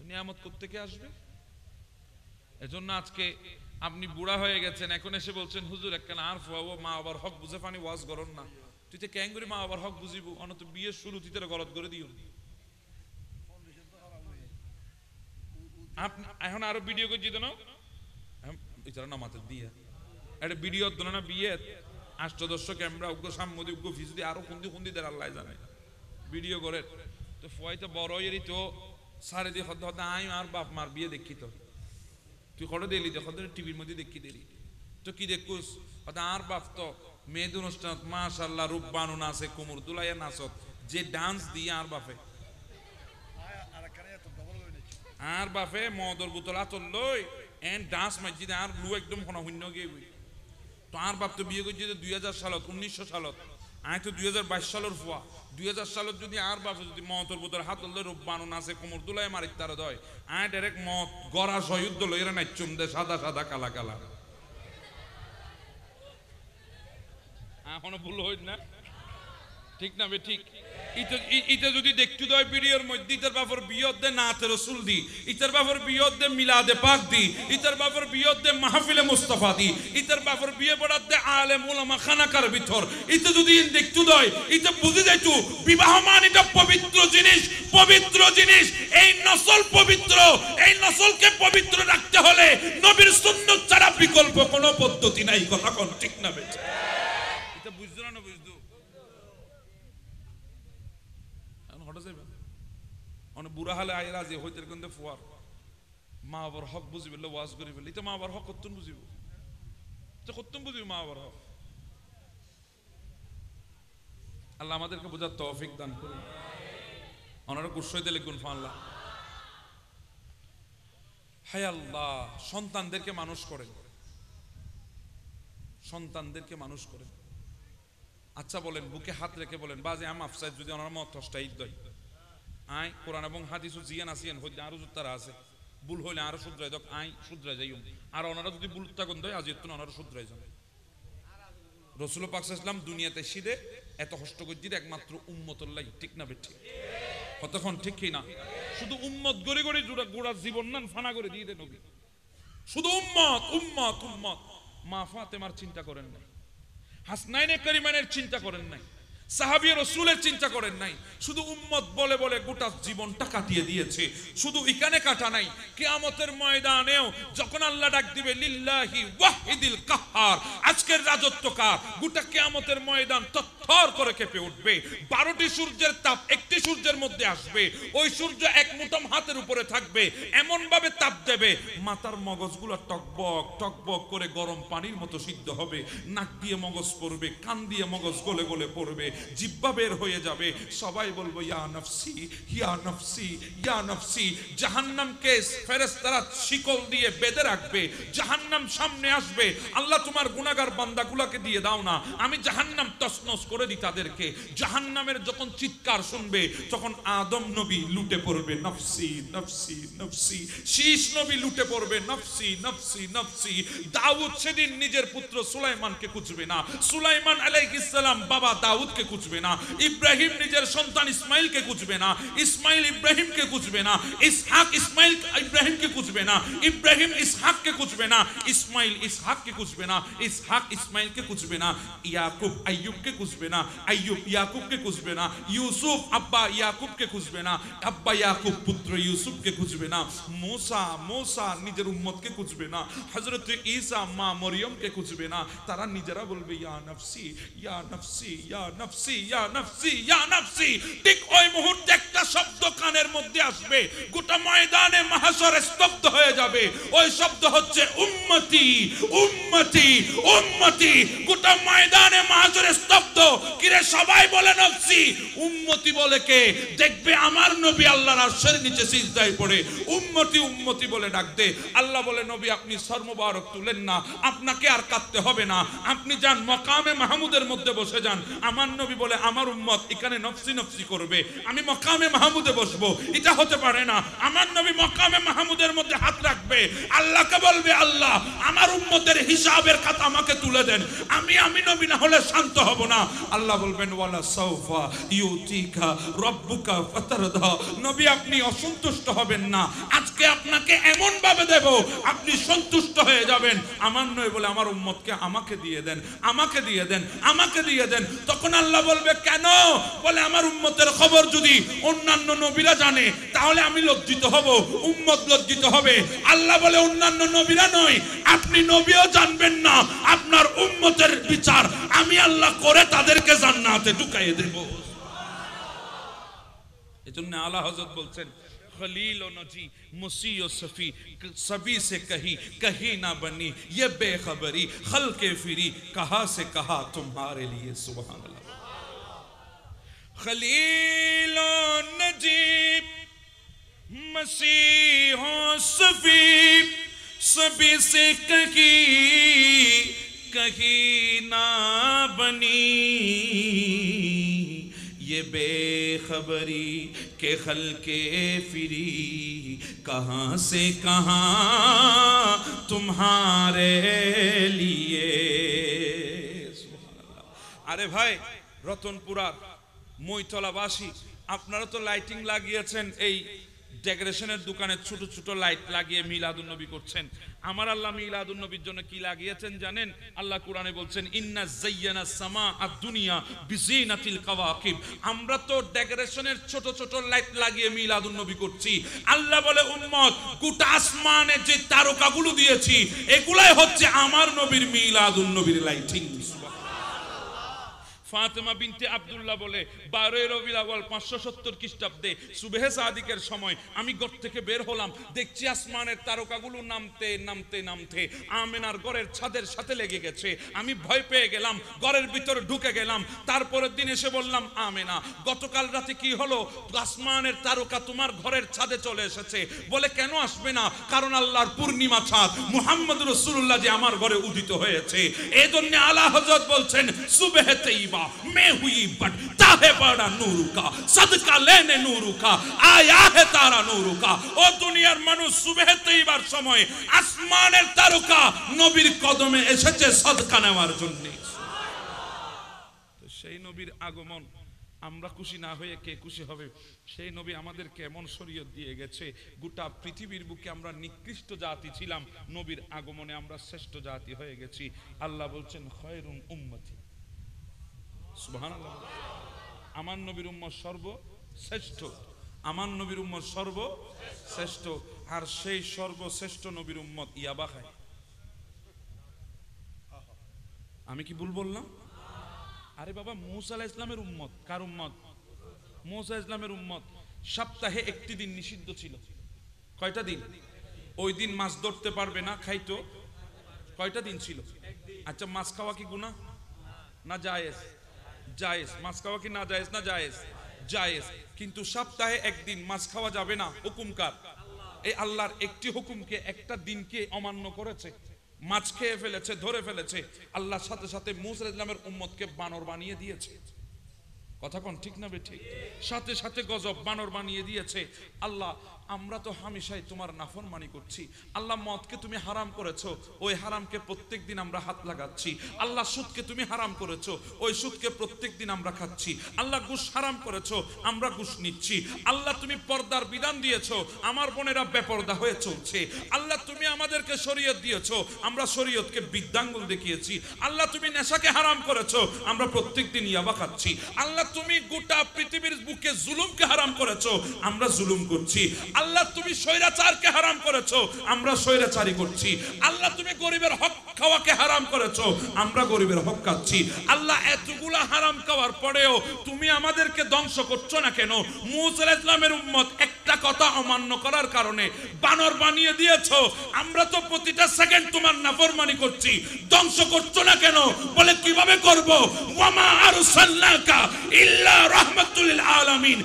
নিয়ামত কোত্থেকে আসবে? এজন্য আজকে আপনি বুড়া হয়ে গেছেন, এখন এসে বলছেন হুজুর একখানা আর ফুয়াবো, মা বাবার হক বুঝে পানি ওয়াজ করন না। তুই তো ক্যাং করে মা বাবার হক বুঝিব, অনত বিয়ের শুরু তুই তারা গলত করে দিও। আপনি এখন আরো ভিডিও করে দিত না, এছাড়া না মাথার দিয়ে একটা ভিডিও দিল না বিয়ে আষ্টদর্শ ক্যামেরা উগ্র সাম্মদি উগ্র ফিসুদি আরো খুন্দি খুন্দি দেয় আল্লাহ জানে ভিডিও করে। তো ফয়তো বড় এরই তো সারে দিয়ে হতে হতে আই আর বাপ মার বিয়ে দেখি তো তুই কটা দিলি দেখো টিভির মধ্যে দেখি দিলি তো কি দেখুস আর বাপ তো মেয়েদের অনুষ্ঠান মাশাআল্লাহ রূপবানু নাচে কোমর দুলাইয়া নাচত যে ডান্স দিয়ে আর বাপে মদর বোতল আতর লই এন্ড ডান্স মাইজি আর লু একদম হনা শূন্য গিয়ে তো আর বাপ তো বিয়ে করছে 2000 সালত 1900 সালত আয় তো 2022 সালের ফুয়া 2000 সালত যদি আর বাপ যদি মতর বোতল হাত লই রূপবানু নাচে কোমর দুলাইয়া মারিত তার দয় আয় ডাইরেক্ট মত গড়া সয়ুদ্ধ লইরা নাচুম দে সাদা সাদা কালা কালা। এখনো ভুল হইত না ঠিক না বে ঠিক? ইটা যদি দেখতে দেয় ভিডিওর মধ্যে ইতার বাপর বিয়ত দে নাতে রসুল দি, ইতার বাপর বিয়ত দে মিলাদে পাক দি, ইতার বাপর বিয়ত দে মাহফিলে মুস্তাফা দি, ইতার বাপর বিয়ে পড়াত দে আলেম উলামা খানাকার ভিতর। ইটা যদি দেখতে দেয় ইটা বুঝে যাইতো বিবাহ মানে এটা পবিত্র জিনিস, পবিত্র জিনিস। এই নসল পবিত্র, এই নসলকে পবিত্র রাখতে হলে নবীর সুন্নাত ছাড়া বিকল্প কোনো পদ্ধতি নাই। কথা কোন ঠিক না বেটা? এটা বুঝছো না বুঝছো? অনেক বুড়া হালে আয় রাজি হইতে কিন্তু ফুয়ার মা বাবার হক বুঝি বললে ওয়াজ করি বললে তো মা বাবার হক কত বুঝিব, কত বুঝিব মা বাবার হক। আল্লাহ আমাদেরকে বোঝার তৌফিক দান করুন। ওনারা কুশইতে লিখুন আল্লাহ। হায় আল্লাহ, সন্তানদেরকে মানুষ করেন, সন্তানদেরকে মানুষ করেন। আচ্ছা বলেন, বুকে হাত রেখে বলেন বাজে আম আফসাইদ যদি ওনার মত হস্তাই দেয় আই কোরআন এবং হাদিস জিয়ান আসিয়ান হইলে আরো তারা আছে ভুল হইলে আরো শুধরাই দক আই শুধরাই যাই আর ওনারা যদি ভুল থাকুন দেয় আজ এত ওনারা শুধরাই যান। রাসূল পাক সাল্লাল্লাহু আলাইহি ওয়াসাল্লাম দুনিয়াতে এসে এত কষ্ট করতে একমাত্র উম্মতুল্লাহ। ঠিক না বেঠিক? কতক্ষণ ঠিক কি না? শুধু উম্মত গড়ে গড়ে জোড়া গোড়া জীবন নান ফানা করে দিয়ে দেন নবী। শুধু উম্মত উম্মত উম্মত। মা ফাতেমার চিন্তা করেন নাই, হাসনাইনে করিমানের চিন্তা করেন নাই, সাহাবী রাসূলের চিন্তা করেন নাই, শুধু উম্মত বলে বলে গোটা জীবনটা কাটিয়ে দিয়েছে। শুধু এখানে কাটা নাই, কিয়ামতের ময়দানেও যখন আল্লাহ ডাক দিবে লিল্লাহি ওয়াহিদিল কাহ্হার, আজকের রাজত্ব কার, গোটা কিয়ামতের ময়দান থরথর করে কেঁপে উঠবে। 12টি সূর্যের তাপ একটি সূর্যের মধ্যে আসবে, ওই সূর্য এক মুঠম হাতের উপরে থাকবে, এমন ভাবে তাপ দেবে মাথার মগজগুলো টকবক টকবক করে গরম পানির মতো সিদ্ধ হবে, নাক দিয়ে মগজ পড়বে, কান দিয়ে মগজ গলে গলে পড়বে, জিহ্বা বের হয়ে যাবে, সবাই বলবো ইয়া নফসি ইয়া নফসি ইয়া নফসি। জাহান্নামকে ফেরেশতারা শিকল দিয়ে বেঁধে রাখবে, জাহান্নাম সামনে আসবে, আল্লাহ তোমার গুনাহগার বান্দাগুলোকে দিয়ে দাও না, আমি জাহান্নাম তছনছ করে দিই তাদেরকে। জাহান্নামের যখন চিৎকার শুনবে তখন আদম নবী লুটে পড়বে নফসি নফসি নফসি, শীষ নবী লুটে পড়বে নফসি নফসি নফসি। দাউদ সেদিন নিজের পুত্র সুলাইমানকে খুঁজবে না, সুলাইমান আলাইহিস সালাম বাবা দাউদকে খুঁজবে না, ইব্রাহিম নিজের সন্তান ইসমাইলকে খুঁজবে না, ইসমাইল ইব্রাহিমকে খুঁজবে না, ইসহাক ইসমাইল ইব্রাহিমকে খুঁজবে না, ইব্রাহিম ইসহাককে খুঁজবে না, ইসমাইল ইসহাককে খুঁজবে না, ইসহাক ইসমাইলকে খুঁজবে না, ইয়াকুব আইয়ুবকে খুঁজবে না, আইয়ুব ইয়াকুবকে খুঁজবে না, ইউসুফ আব্বা ইয়াকুবকে খুঁজবে না, আব্বা ইয়াকুব পুত্র ইউসুফকে খুঁজবে না, মুসা মুসা নিজের উম্মতকে খুঁজবে না, হযরত ঈসা মা মরিয়মকে খুঁজবে না। তারা নিজেরা বলবে ইয়া নফসি ইয়া নফসি ইয়া নফসি ইয়া নফসি ইয়া নফসি। ঠিক ওই মুহূর্তে একটা শব্দ কানের মধ্যে আসবে, গোটা ময়দানে মাহশরে স্তব্ধ হয়ে যাবে। ওই শব্দ হচ্ছে উম্মতি উম্মতি উম্মতি। গোটা ময়দানে মাহশরে স্তব্ধ। কিরে নবীরে সবাই বলে নফসি, উম্মতি বলে কে? দেখবে আমার নবী আল্লাহর আরশের নিচে সিজদায় পড়ে উম্মতি উম্মতি বলে ডাক দে। আল্লাহ বলে নবী আপনি সর মোবারক তুলেন না, আপনাকে আর কাঁদতে হবে না, আপনি যান মকামে মাহমুদের মধ্যে বসে যান। আমার নবী বলে আমার উম্মত এখানে নফসি নফসি করবে, আমি মকামে মাহমুদে বসবো, এটা হতে পারে না। আমার নবী মকামে মাহমুদের মধ্যে হাত রাখবে, আল্লাহকে বলবে আল্লাহ আমার উম্মতের হিসাবের খাতা আমাকে তুলে দেন, আমি নবী না হলে শান্ত হব না। আল্লাহ বলবেন ওয়ালা সাউফা ইউতিকা রব্বুকা ফাতারদা, নবী আপনি অসন্তুষ্ট হবেন না, আজকে আপনাকে এমন ভাবে দেব আপনি সন্তুষ্ট হয়ে যাবেন। আমার নবী বলে আমার উম্মতকে আমাকে দিয়ে দেন, আমাকে দিয়ে দেন, আমাকে দিয়ে দেন। তখন আল্লাহ বলবে কেন? বলে আমার উম্মতের খবর যদি অন্যান্য নবীরা জানে তাহলে আমি লজ্জিত হব, উম্মত লজ্জিত হবে। আল্লাহ বলে অন্যান্য নবীরা নয়, আপনি নবীও জানবেন না, আপনার উম্মতের বিচার আমি আল্লাহ করে তাদেরকে জান্নাতে ঢুকাইয়ে দেব। এজন্য আলা হযরত বলছেন खलील और नजी मुसी और सफी सभी से कही ना बनी ये बेखबरी खल के फिरी कहा से कहा तुम्हारे लिए। सुभान अल्लाह। खलील और नजी मसीह और सफी सभी से कही ना बनी ये बेखबरी के खल के फिरी कहां से कहां तुम्हारे लिए। আরে ভাই রতনপুরার মইতলাবাসী আপনারা তো লাইটিং লাগিয়েছেন, এই ডেকোরেশনের দোকানে ছোট ছোট লাইট লাগিয়ে মিলাদুন নবী করছেন। আমার আল্লাহ মিলাদুন নবীর জন্য কি লাগিয়েছেন জানেন? আল্লাহ কোরআনে বলছেন ইন্না যায়্যানা সামা আদ-দুনিয়া বিজিনাতিল কাওয়াকিব। আমরা তো ডেকোরেশনের ছোট ছোট লাইট লাগিয়ে মিলাদুন নবী করছি। আল্লাহ বলে উম্মত গোটা আসমানে যে তারকাগুলো দিয়েছি এগুলাই হচ্ছে আমার নবীর মিলাদুন নবীর লাইটিং। ফাতেমা বিনতে আব্দুল্লাহ বলে 12 রবিউল আউয়াল 570 খ্রিস্টাব্দে সুবহে সাদিকের সময় আমি ঘর থেকে বের হলাম, দেখছি আসমানের তারকাগুলো নামতে নামতে নামতে আমেনার ঘরের ছাদের সাথে লেগে গেছে। আমি ভয় পেয়ে গেলাম, ঘরের ভিতরে ঢুকে গেলাম। তারপরের দিন এসে বললাম আমেনা গতকাল রাতে কি হলো? আসমানের তারকা তোমার ঘরের ছাদে চলে এসেছে। বলে কেন আসবে না? কারণ আল্লাহর পূর্ণিমা চাঁদ মুহাম্মদ রাসূলুল্লাহ যে আমার ঘরে উদিত হয়েছে। এজন্য আলা হযরত বলছেন সুবহে তৈবা मैं हुई बढ़ता है बड़ा नूर का सदका लेने नूर का आया है तारा नूर का। ও দুনিয়ার মানুষ সুবহে তৈবার সময় আসমানের তারকা নবীর কদমে এসেছে সদকা নেওয়ার জন্য। তো সেই নবীর আগমন আমরা খুশি না হয়ে কে খুশি হবে? সেই নবী আমাদের কেমন শরীয়ত দিয়ে গেছে। গোটা পৃথিবীর বুকে আমরা নিকৃষ্ট জাতি ছিলাম, নবীর আগমনে আমরা শ্রেষ্ঠ জাতি হয়ে গেছি। আল্লাহ বলছেন খয়রুম উম্মতি। সুবহানাল্লাহ। আমার নবীর উম্মত সর্বশ্রেষ্ঠ, আমার নবীর উম্মত সর্বশ্রেষ্ঠ। আর সেই সর্বশ্রেষ্ঠ নবীর উম্মত ইয়াবা খায়। আমি কি ভুল বললাম? আরে বাবা মূসা আলাইহিস সালামের উম্মত। কার উম্মত? মূসা আলাইহিস সালামের উম্মত। সপ্তাহে একটি দিন নিষিদ্ধ ছিল। কয়টা দিন? ওই দিন মাছ ধরতে পারবে না, খাইতো। কয়টা দিন ছিল? আচ্ছা মাছ খাওয়া কি গুনাহ না জায়েজ? জায়েজ। মাছ খাওয়া কি না জায়েজ? না জায়েজ, জায়েজ। কিন্তু সপ্তাহে একদিন মাছ খাওয়া যাবে না, হুকুম কার? এই আল্লাহর একটি হুকুমকে, একটা দিনকে অমান্য করেছে, মাছ খেয়ে ফেলেছে, ধরে ফেলেছে। আল্লাহ সাথে সাথে মূসা আলাইহিস সালামের উম্মতকে বানর বানিয়ে দিয়েছে। কথা কোন ঠিক না বেঠিক? সাথে সাথে গজব বানর বানিয়ে দিয়েছে। আল্লাহ আমরা তো হামেশাই তোমার নাফরমানি করছি। আল্লাহ মদকে তুমি হারাম করেছো, ওই হারামকে প্রত্যেকদিন আমরা হাত লাগাচ্ছি। আল্লাহ সুদকে তুমি হারাম করেছো, ওই সুদকে প্রত্যেকদিন আমরা খাচ্ছি। আল্লাহ ঘুষ হারাম করেছো, আমরা ঘুষ নিচ্ছি। আল্লাহ তুমি পর্দার বিধান দিয়েছো, আমার বোনেরা বেপর্দা হয়ে চলছে। আল্লাহ তুমি আমাদেরকে শরীয়ত দিয়েছো, আমরা শরীয়তকে বৃদ্ধাঙ্গুল দেখিয়েছি। আল্লাহ তুমি নেশাকে হারাম করেছো, আমরা প্রত্যেকদিন ইয়াবা খাচ্ছি। আল্লাহ তুমি গোটা পৃথিবীর বুকে জুলুমকে হারাম করেছো, আমরা জুলুম করছি। আল্লাহ তুমি স্বৈরাচারকে হারাম করেছো, আমরা স্বৈরাচারী করছি। আল্লাহ তুমি গরিবের হক খাওয়াকে হারাম করেছো, আমরা গরিবের হক খাচ্ছি। আল্লাহ এতগুলা হারাম খাওয়ার পরেও তুমি আমাদেরকে ধ্বংস করছো না কেন? মূসা আলাইহিস সালামের উম্মত একটা কথা অমান্য করার কারণে বানর বানিয়ে দিয়েছো। আমরা তো প্রতিটা সেকেন্ড তোমার নাফরমানি করছি, ধ্বংস করছো না কেন? বলে কিভাবে করব? ওয়ামা আরসালনাকা ইল্লা রাহমাতুল লিল আলামিন।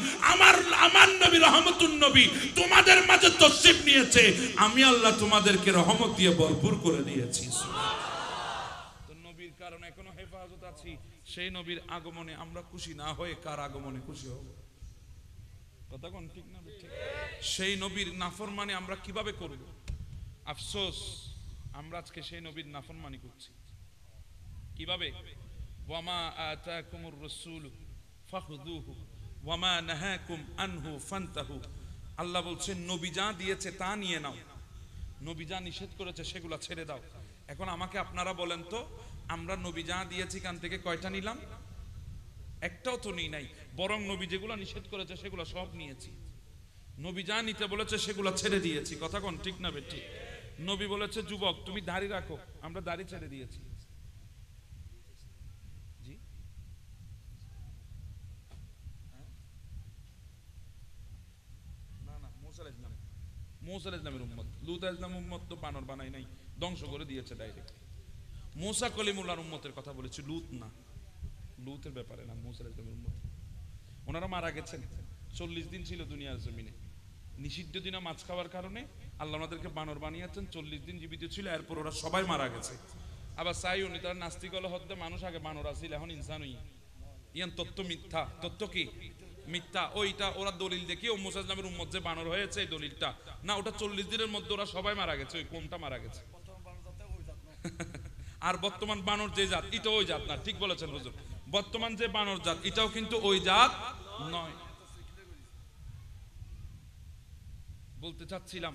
আমার নবী রহমতুন নবী তোমাদের মাঝে তশরিফ নিয়েছে, আমি আল্লাহ তোমাদেরকে রহমত দিয়ে ভরপুর করে দিয়েছি। তো নবীর কারণে এখনো হেফাজত আছি। সেই নবীর আগমনে আমরা খুশি না হয়ে কার আগমনে খুশি হব? কথা কোন ঠিক না ঠিক? সেই নবীর নাফরমানি আমরা কিভাবে করব? আফসোস, আমরা আজকে সেই নবীর নাফরমানি করছি। কিভাবে? ওয়ামা আতাকুমুর রাসূল ফাখুযুহু ওয়ামা নাহাকুম আনহু ফান্তাহু। আল্লাহ বলছেন নবী যা দিয়েছে তা নিয়ে নাও, নবী যা নিষেধ করেছে সেগুলো ছেড়ে দাও। এখন আমাকে আপনারা বলেন তো, আমরা নবী যা দিয়েছি কান থেকে কয়টা নিলাম? একটাও তো নিই নাই, বরং নবী যেগুলো নিষেধ করেছে সেগুলো সব নিয়েছি। নবী যা নিতে বলেছে সেগুলো ছেড়ে দিয়েছি। কথা কোন ঠিক না বেঠিক? নবী বলেছে যুবক তুমি দাড়ি রাখো, আমরা দাড়ি ছেড়ে দিয়েছি। জি, না না, মুসা আলাইহিস সালামের উম্মত। লূত আলাইহিস সালামের উম্মত তো বানর বানাই নাই, ধ্বংস করে দিয়েছে ডাইরেক্ট। মুসা কলিমুল্লাহর উম্মতের কথা বলেছি, লূত না। লূতের ব্যাপারে না, মুসা আলাইহিস সালামের উম্মত। ওনারা মারা গেছেন, 40 দিন ছিল দুনিয়ার জমিনে। নিষিদ্ধ দিনা মাছ খাওয়ার কারণে আল্লাহ ওনাদেরকে বানর বানিয়েছেন। 40 দিন জীবিত ছিল, এরপর ওরা সবাই মারা গেছে। আবার চাই উনি তার নাস্তিক হলে হতে মানুষ আগে বানর আসিল, এখন ইনসান হই। ইয়ান তত্ত্ব মিথ্যা। তত্ত্ব কি? মিথ্যা। ওইটা ওরা দলিল দেখি ও মুসা ইসলামের উম্মত যে বানর হয়েছে এই দলিলটা না, ওটা 40 দিনের মধ্যে ওরা সবাই মারা গেছে, ওই কোনটা মারা গেছে। আর বর্তমান বানর যে জাত এটা ওই জাত না। ঠিক বলেছেন হুজুর, বর্তমান যে বানর জাত এটাও কিন্তু ওই জাত নয়। বলতে চাচ্ছিলাম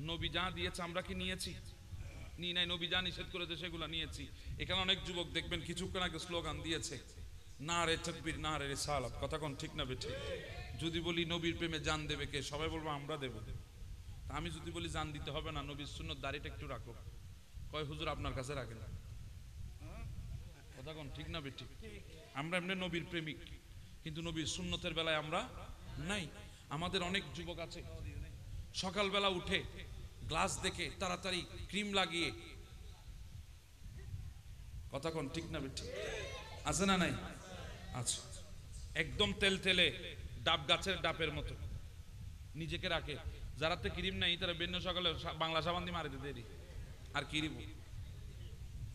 নবী যা দিয়েছে আমরা কি নিয়েছি? নিয়ে নাই। নবী যা নিষেধ করেছে সেগুলো নিয়েছি। এখানে অনেক যুবক দেখবেন কিছুক্ষণ আগে স্লোগান দিয়েছে, না রে তাকবীর না রে রিসালাত। কথা কোন ঠিক না বেঠিক? যদি বলি নবীর প্রেমে জান দেবে কে, সবাই বলবো আমরা দেব। আমি যদি বলি জান দিতে হবে না, নবীর সুন্নত দাড়িটা একটু রাখো, কয় হুজুর আপনার কাছে রাখেন। কথা কোন ঠিক না বেঠিক? আমরা এমনি নবীর প্রেমিক, কিন্তু নবীর সুন্নতের বেলায় আমরা নাই। আমাদের অনেক যুবক আছে সকালবেলা উঠে গ্লাস দেখে তাড়াতাড়ি ক্রিম লাগিয়ে, কথা কোন ঠিক না বেঠিক? আছে না নাই? আচ্ছা, একদম তেল তেলে ডাব গাছের ডাবের মতো নিজেকে রাখে। যারাতে ক্রিম নাই তারা বেন্য সকালে বাংলা সাবান দিয়ে মারিতে দেরি আর কিরিব,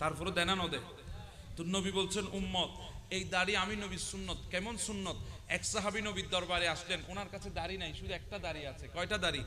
তারপরে দেনা নদে। তো নবী বলছেন উম্মত এই দাড়ি আমি নবীর সুন্নত। কেমন সুন্নত? এক সাহাবী নবীর দরবারে আসলেন, ওনার কাছে দাড়ি নাই, শুধু একটা দাড়ি আছে। কয়টা দাড়ি?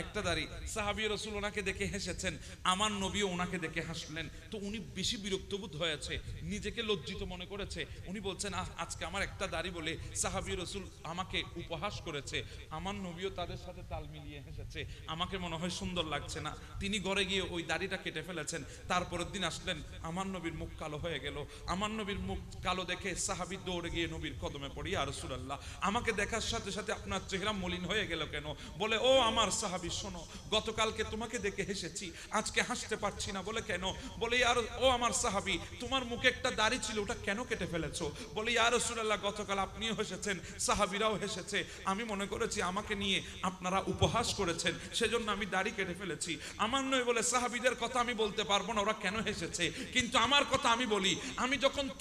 একটা দাড়ি। সাহাবী রাসূল ওনাকে দেখে হেসেছেন, আমার নবীও ওনাকে দেখে হাসলেন। তো উনি বেশি বিরক্তবোধ হয়েছে, নিজেকে লজ্জিত মনে করেছে। উনি বলছেন আজকে আমার একটা দাড়ি বলে সাহাবী রাসূল আমাকে উপহাস করেছে। আমার নবীও তাদের সাথে তাল মিলিয়ে হেসেছে, আমাকে মনে হয় সুন্দর লাগছে না। তিনি ঘরে গিয়ে ওই দাড়িটা কেটে ফেলেছেন। তারপরের দিন আসলেন, আমার নবীর মুখ কালো হয়ে গেল। আমার নবীর মুখ কালো দেখে সাহাবী দৌড়ে গিয়ে নবীর কদমে পড়ি, ইয়া রাসূলুল্লাহ আমাকে দেখার সাথে সাথে আপনার চেহারা মলিন হয়ে গেল কেন? বলে ও আমার সাহাবী শোনো, গতকালকে তোমাকে দেখে হেসেছি, আজকে হাসতে পারছি না। বলে কেন? বলে ও আমার সাহাবী তোমার মুখে একটা দাড়ি ছিল, ওটা কেন কেটে ফেলেছো? বলে ইয়া রাসূলুল্লাহ গতকাল আপনিও হেসেছেন, সাহাবীরাও হেসেছে, আমি মনে করেছি আমাকে নিয়ে আপনারা উপহাস করেছেন, সেজন্য আমি দাড়ি কেটে ফেলেছি। আমার নয় বলে সাহাবীদের কথা আমি বলতে পারবো না ওরা কেন হেসেছে, কিন্তু আমার কথা আমি বলি।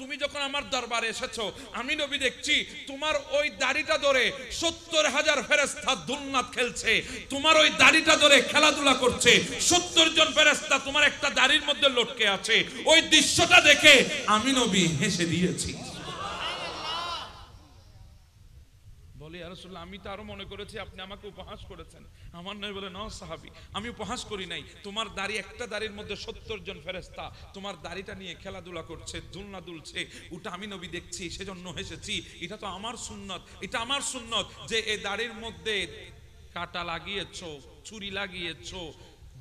তুমি যখন আমার দরবারে এসেছো, আমি নবী দেখছি তোমার ওই দাড়িটা ধরে 70,000 ফেরেশতা দুলনাত খেলছে, তোমার ওই দাড়িটা ধরে খেলাধুলা করছে। 70 জন ফেরেশতা তোমার একটা দাড়ির মধ্যে লটকে আছে। ওই দৃশ্যটা দেখে আমি নবী হেসে দিয়েছি। বলে ইয়া রাসূলুল্লাহ আমি তো আরো মনে করেছি আপনি আমাকে উপহাস করেছেন। আমার নবী বলে না সাহাবী, আমি উপহাস করি নাই। তোমার দাড়ি একটা দাড়ির মধ্যে 70 জন ফেরেশতা তোমার দাড়িটা নিয়ে খেলাধুলা করছে, দুলনা দুলছে, ওটা আমি নবী দেখছি, সেজন্য হেসেছি। এটা তো আমার সুন্নত, এটা আমার সুন্নত যে এই দাড়ির মধ্যে কাটা লাগিয়েছো, ছুরি লাগিয়েছো,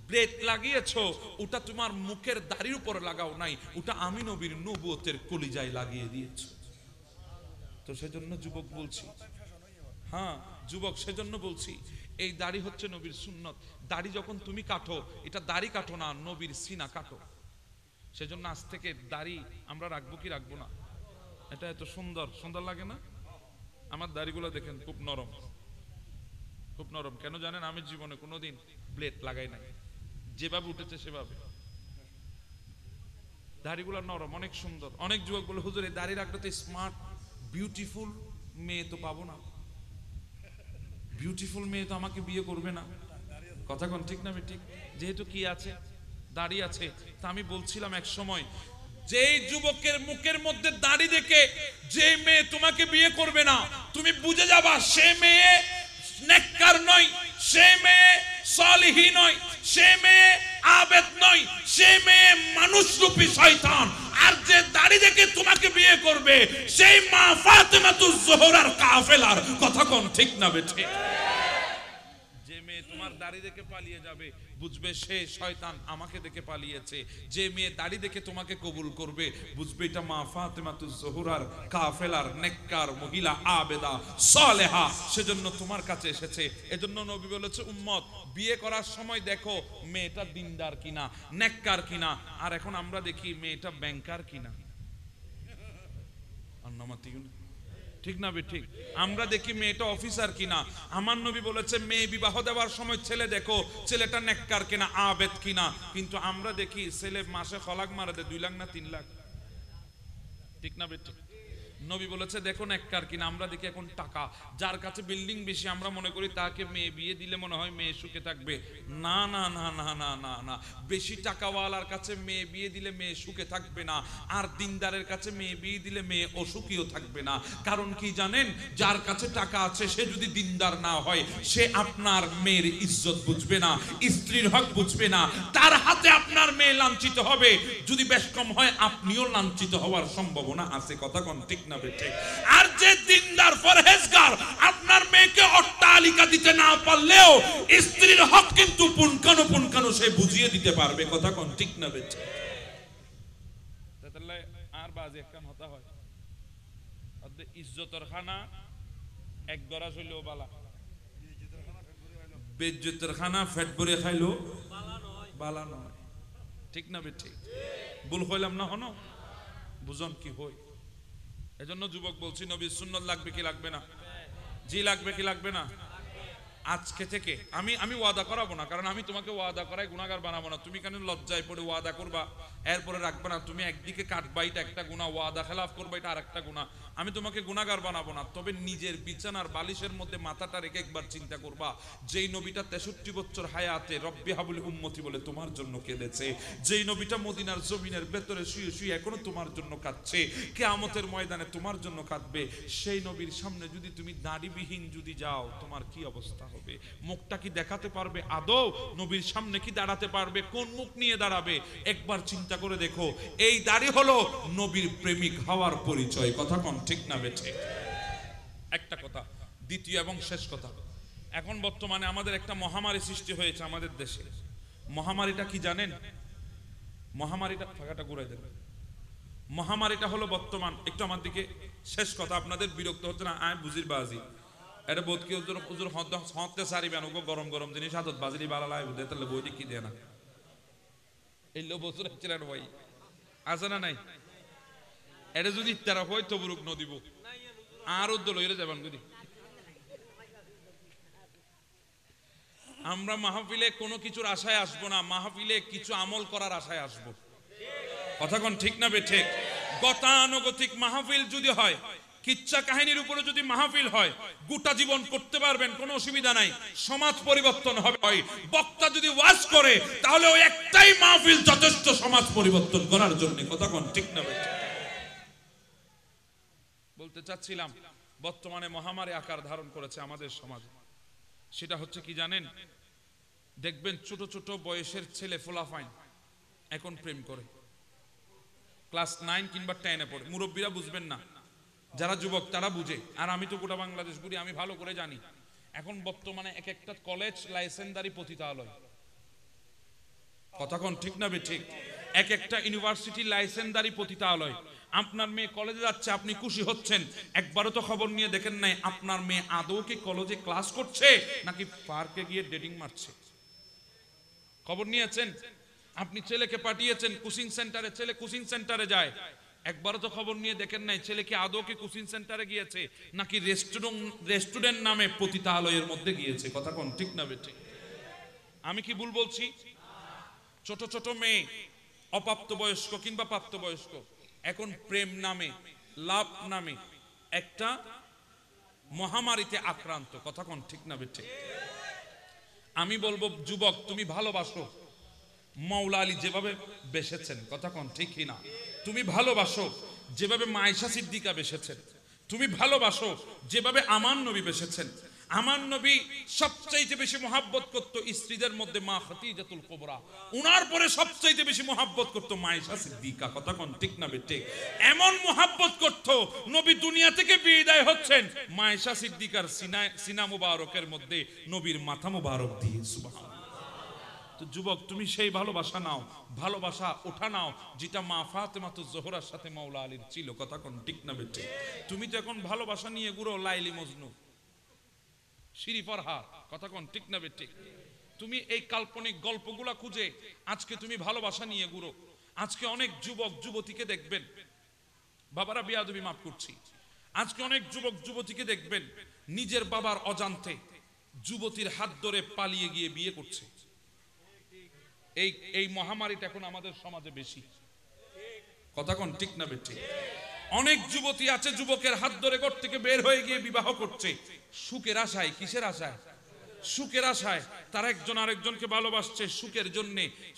ব্লেড লাগিয়েছো, ওটা তোমার মুখের দাড়ির উপর লাগাও নাই, ওটা আমি নবীর নবুয়তের কলিজায় লাগিয়ে দিয়েছো। তো সেজন্য যুবক বলছি, হ্যাঁ যুবক সেজন্য বলছি এই দাড়ি হচ্ছে নবীর সুন্নত। দাড়ি যখন তুমি কাটো, এটা দাড়ি কাটো না, নবীর সিনা কাটো। সেজন্য আজ থেকে দাড়ি আমরা রাখবো কি রাখবো না? এটা এত সুন্দর সুন্দর লাগে না? আমার দাড়িগুলো দেখেন খুব নরম, খুব নরম। কেন জানেন? আমি জীবনে কোনোদিন ব্লেড লাগাই নাই, যেভাবে উঠেছে সেভাবে। দাড়িগুলো নরম, অনেক সুন্দর। অনেক যুবক বলে, হুজুর এই দাড়ি রাখলে তো স্মার্ট বিউটিফুল মেয়ে তো পাবো না, বিউটিফুল মেয়ে তো আমাকে বিয়ে করবে না। কথা কোন ঠিক না ঠিক? যেহেতু কি আছে, দাড়ি আছে। তা আমি বলছিলাম এক সময়, যেই যুবকের মুখের মধ্যে দাড়ি দেখে যে মেয়ে তোমাকে বিয়ে করবে না, তুমি বুঝে যাবা সে মেয়ে নেককার নয়, সে মেয়ে সালিহী নয়, সে মেয়ে আবেদ নয়, সে মেয়ে মানুষরূপী শয়তান। আর যে দাড়ি দেখে তোমাকে বিয়ে করবে সেই মা ফাতেমাতুজ জোহরার কাফেলার। কথা কোন ঠিক না বেঠে? যে মেয়ে তোমার দাড়ি দেখে পালিয়ে যাবে, বুঝবে সে শয়তান, আমাকে দেখে পালিয়েছে। যে মেয়ে দাড়ি দেখে তোমাকে কবুল করবে, বুঝবে এটা মা ফাতেমাতুজ জোহরার কাফেলার নেককার মহিলা, আবেদা সালেহা, সেজন্য তোমার কাছে এসেছে। এজন্য নবী বলেছে, উম্মত বিয়ে করার সময় দেখো মেয়েটা দিনদার কিনা, নেককার কিনা। আর এখন আমরা দেখি মেয়েটা ব্যাংকার কিনা। ঠিক না ঠিক? আমরা দেখি মেয়েটা অফিসার কিনা। আমার নবী বলেছে মেয়ে বিবাহ দেওয়ার সময় ছেলে দেখো ছেলেটা নেককার কিনা, আবেদ কিনা। কিন্তু আমরা দেখি ছেলে মাসে খলাক মারা দেয় 2 লাখ না 3 লাখ। ঠিক না ঠিক? নবী বলেছে দেখো নেককার কিনা। আমরা দেখি এখন টাকা, যার কাছে বিল্ডিং বেশি আমরা মনে করি তাকে মেয়ে বিয়ে দিলে মনে হয় মেয়ে সুখে থাকবে। না না না না না না না, বেশি টাকাওয়ালার কাছে মেয়ে বিয়ে দিলে মেয়ে সুখে থাকবে না, আর দিনদারের কাছে মেয়ে বিয়ে দিলে মেয়ে অসুখীও থাকবে না। কারণ কি জানেন? যার কাছে টাকা আছে সে যদি দিনদার না হয়, সে আপনার মেয়ের ইজ্জত বুঝবে না, স্ত্রীর হক বুঝবে না, তার হাতে আপনার মেয়ে লাঞ্ছিত হবে। যদি বেশ কম হয় আপনিও লাঞ্ছিত হওয়ার সম্ভাবনা আছে। কথা কোন ঠিক না বেঠিক? আর যে দিনদার পরহেজগার আপনার মেয়েকে অট্টালিকা দিতে না পারলেও স্ত্রীর হক কিন্তু পুনকানো সে বুঝিয়ে দিতে পারবে। কথা কোন ঠিক না বেঠিক? তাহলে আর বাজে একখান হতা হয়, ইজ্জতের খানা এক গড়া হইলেও বালা, বেজ্জতের খানা ফেট ভরে খাইলো বালা নয়। ঠিক না বেঠিক? ভুল হইলাম না? হনো বুঝন কি হই? এজন্য যুবক বলছি, নবীর সুন্নাত লাগবে কি লাগবে না? জি লাগবে কি লাগবে না? আজকে থেকে আমি ওয়াদা করাবো না, কারণ আমি তোমাকে ওয়াদা করাই গুনাহগার বানাবো না। তুমি কেন লজ্জায় পড়ে ওয়াদা করবা এরপরে রাখবে না? তুমি একদিকে কাটবা, এটা একটা গুনাহ, ওয়াদা খেলাফ করবা এটা আরেকটা গুনাহ। আমি তোমাকে গুনাহগার বানাবো না, তবে নিজের বিছানার বালিশের মধ্যে মাথাটা রেখে একবার চিন্তা করবা, যেই নবীটা 63 বছর হায়াতে রব্বি হাবুল উম্মতি বলে তোমার জন্য কেঁদেছে, যেই নবীটা মদিনার জমিনের ভেতরে শুয়ে শুয়ে এখনো তোমার জন্য কাঁদছে, কিয়ামতের ময়দানে তোমার জন্য কাঁদবে, সেই নবীর সামনে যদি তুমি দাড়িবিহীন যদি যাও তোমার কি অবস্থা হবে? মুখটা কি দেখাতে পারবে আদৌ? নবীর সামনে কি দাঁড়াতে পারবে? কোন মুখ নিয়ে দাঁড়াবে? একবার চিন্তা করে দেখো। এই দাড়ি হলো নবীর প্রেমিক হওয়ার পরিচয়। কথা কোন ঠিক না বেঠে? একটা কথা, দ্বিতীয় এবং শেষ কথা, এখন বর্তমানে আমাদের একটা মহামারী সৃষ্টি হয়েছে আমাদের দেশে। মহামারীটা কি জানেন? মহামারীটা, ফাঁকাটা ঘুরাই দেন। মহামারীটা হলো বর্তমান, একটু আমার দিকে, শেষ কথা, আপনাদের বিরক্ত হচ্ছে না? আয় বুঝির বাজি এটা বোধ কি হুজুর হুজুর হতে সারিবেন ওগো, গরম গরম জিনিস হাতত বাজিলি বালা লাই বুঝে, তাহলে বই কি দেয় না? এই লো বছর ছিলেন ভাই আছে না নাই? এটা যদি তারা হয় তবুরুক ন দিব আর উদ্দল হইলে যাবেন বুঝি। আমরা মাহফিলে কোনো কিছুর আশায় আসবো না, মাহফিলে কিছু আমল করার আশায় আসবো। কথা কোন ঠিক না বে ঠিক? গতানুগতিক মাহফিল যদি হয়, কিচ্ছা কাহিনীর উপরে যদি মাহফিল হয়, গোটা জীবন করতে পারবেন, কোনো অসুবিধা নাই, সমাজ পরিবর্তন হবে। বক্তা যদি ওয়াজ করে তাহলে ওই একটাই মাহফিল যথেষ্ট সমাজ পরিবর্তন করার জন্য। কথা কোন ঠিক না বেঠিক? বলতে চাচ্ছিলাম, বর্তমানে মহামারী আকার ধারণ করেছে আমাদের সমাজে। সেটা হচ্ছে কি জানেন? দেখবেন ছোট ছোট বয়সের ছেলে ফোলাফাইন এখন প্রেম করে, ক্লাস 9 কিংবা 10-এ পড়ে। মুরব্বীরা বুঝবেন না, যারা যুবক তারা বুঝে, আর আমি তো গোটা বাংলাদেশ ঘুরি, আমি ভালো করে জানি। এখন বর্তমানে এক একটা কলেজ লাইসেন্সদারি পতিতালয়। কথা কোন ঠিক না বেঠিক? এক একটা ইউনিভার্সিটি লাইসেন্সদারি পতিতালয়। আপনার মেয়ে কলেজে যাচ্ছে, আপনি খুশি হচ্ছেন, একবারও তো খবর নিয়ে দেখেন নাই আপনার মেয়ে আদৌ কি কলেজে ক্লাস করছে নাকি পার্কে গিয়ে ডেটিং মারছে? খবর নিয়েছেন? আপনি ছেলেকে পাঠিয়েছেন কোচিং সেন্টারে, ছেলে কোচিং সেন্টারে যায়, একবারও তো খবর নিয়ে দেখেন নাই ছেলে কি আদৌ কি কোচিং সেন্টারে গিয়েছে নাকি রেস্টুরেন্ট নামে পতিতালয়ের মধ্যে গিয়েছে? কথা কোন ঠিক না বেঠিক? আমি কি ভুল বলছি? ছোট ছোট মেয়ে, অপ্রাপ্তবয়স্ক কিংবা প্রাপ্তবয়স্ক, এখন প্রেম নামে, লাভ নামে একটা মহামারীতে আক্রান্ত। কথা কোন ঠিক না বেঠিক? আমি বলবো যুবক, তুমি ভালোবাসো মাওলা আলী যেভাবে বেসেছেন। কথা কোন ঠিক কিনা? তুমি ভালোবাসো যেভাবে মায়েশা সিদ্দিকা বেসেছেন। তুমি ভালোবাসো যেভাবে আমার নবী বেসেছেন। আমার নবী সবচাইতে বেশি মহাব্বত করতো স্ত্রীদের মধ্যে মা খাদিজাতুল কুবরা, উনার পরে সবচাইতে বেশি মহাব্বত করতো মায়েশা সিদ্দিকা। কথা কোন ঠিক না বেঠিক? এমন মহাব্বত করতো নবী দুনিয়া থেকে বিদায় হচ্ছেন, মায়েশা সিদ্দিকার সিনা মুবারকের মধ্যে নবীর মাথা মুবারক দিয়ে। সুবহানাল্লাহ। তো যুবক, তুমি সেই ভালোবাসা নাও, ভালোবাসা ওঠা নাও যেটা মা ফাতেমাতুজ জোহরার সাথে মাওলা আলীর ছিল। কথা কোন ঠিক না বেঠিক? তুমি তো এখন ভালোবাসা নিয়ে ঘুরো লাইলি মজনু, শিরি ফরহা। কথা কোন ঠিক না বেঠিক? তুমি এই কাল্পনিক গল্পগুলা খুঁজে আজকে তুমি ভালোবাসা নিয়ে ঘুরো। আজকে অনেক যুবক যুবতীকে দেখবেন, বাবারা বিয়াদবি মাফ করছি, আজকে অনেক যুবক যুবতীকে দেখবেন নিজের বাবার অজান্তে যুবতীর হাত ধরে পালিয়ে গিয়ে বিয়ে করছে। এই মহামারীটা এখন আমাদের সমাজে বেশি। কথা কোন ঠিক না বেঠিক? অনেক যুবতী আছে যুবকের হাত ধরে ঘর থেকে বের হয়ে গিয়ে বিবাহ করছে সুখের আশায়। কিসের আশায়? সুখের আশায়। তারা একজন আরেকজনকে ভালোবাসছে সুখের জন্য,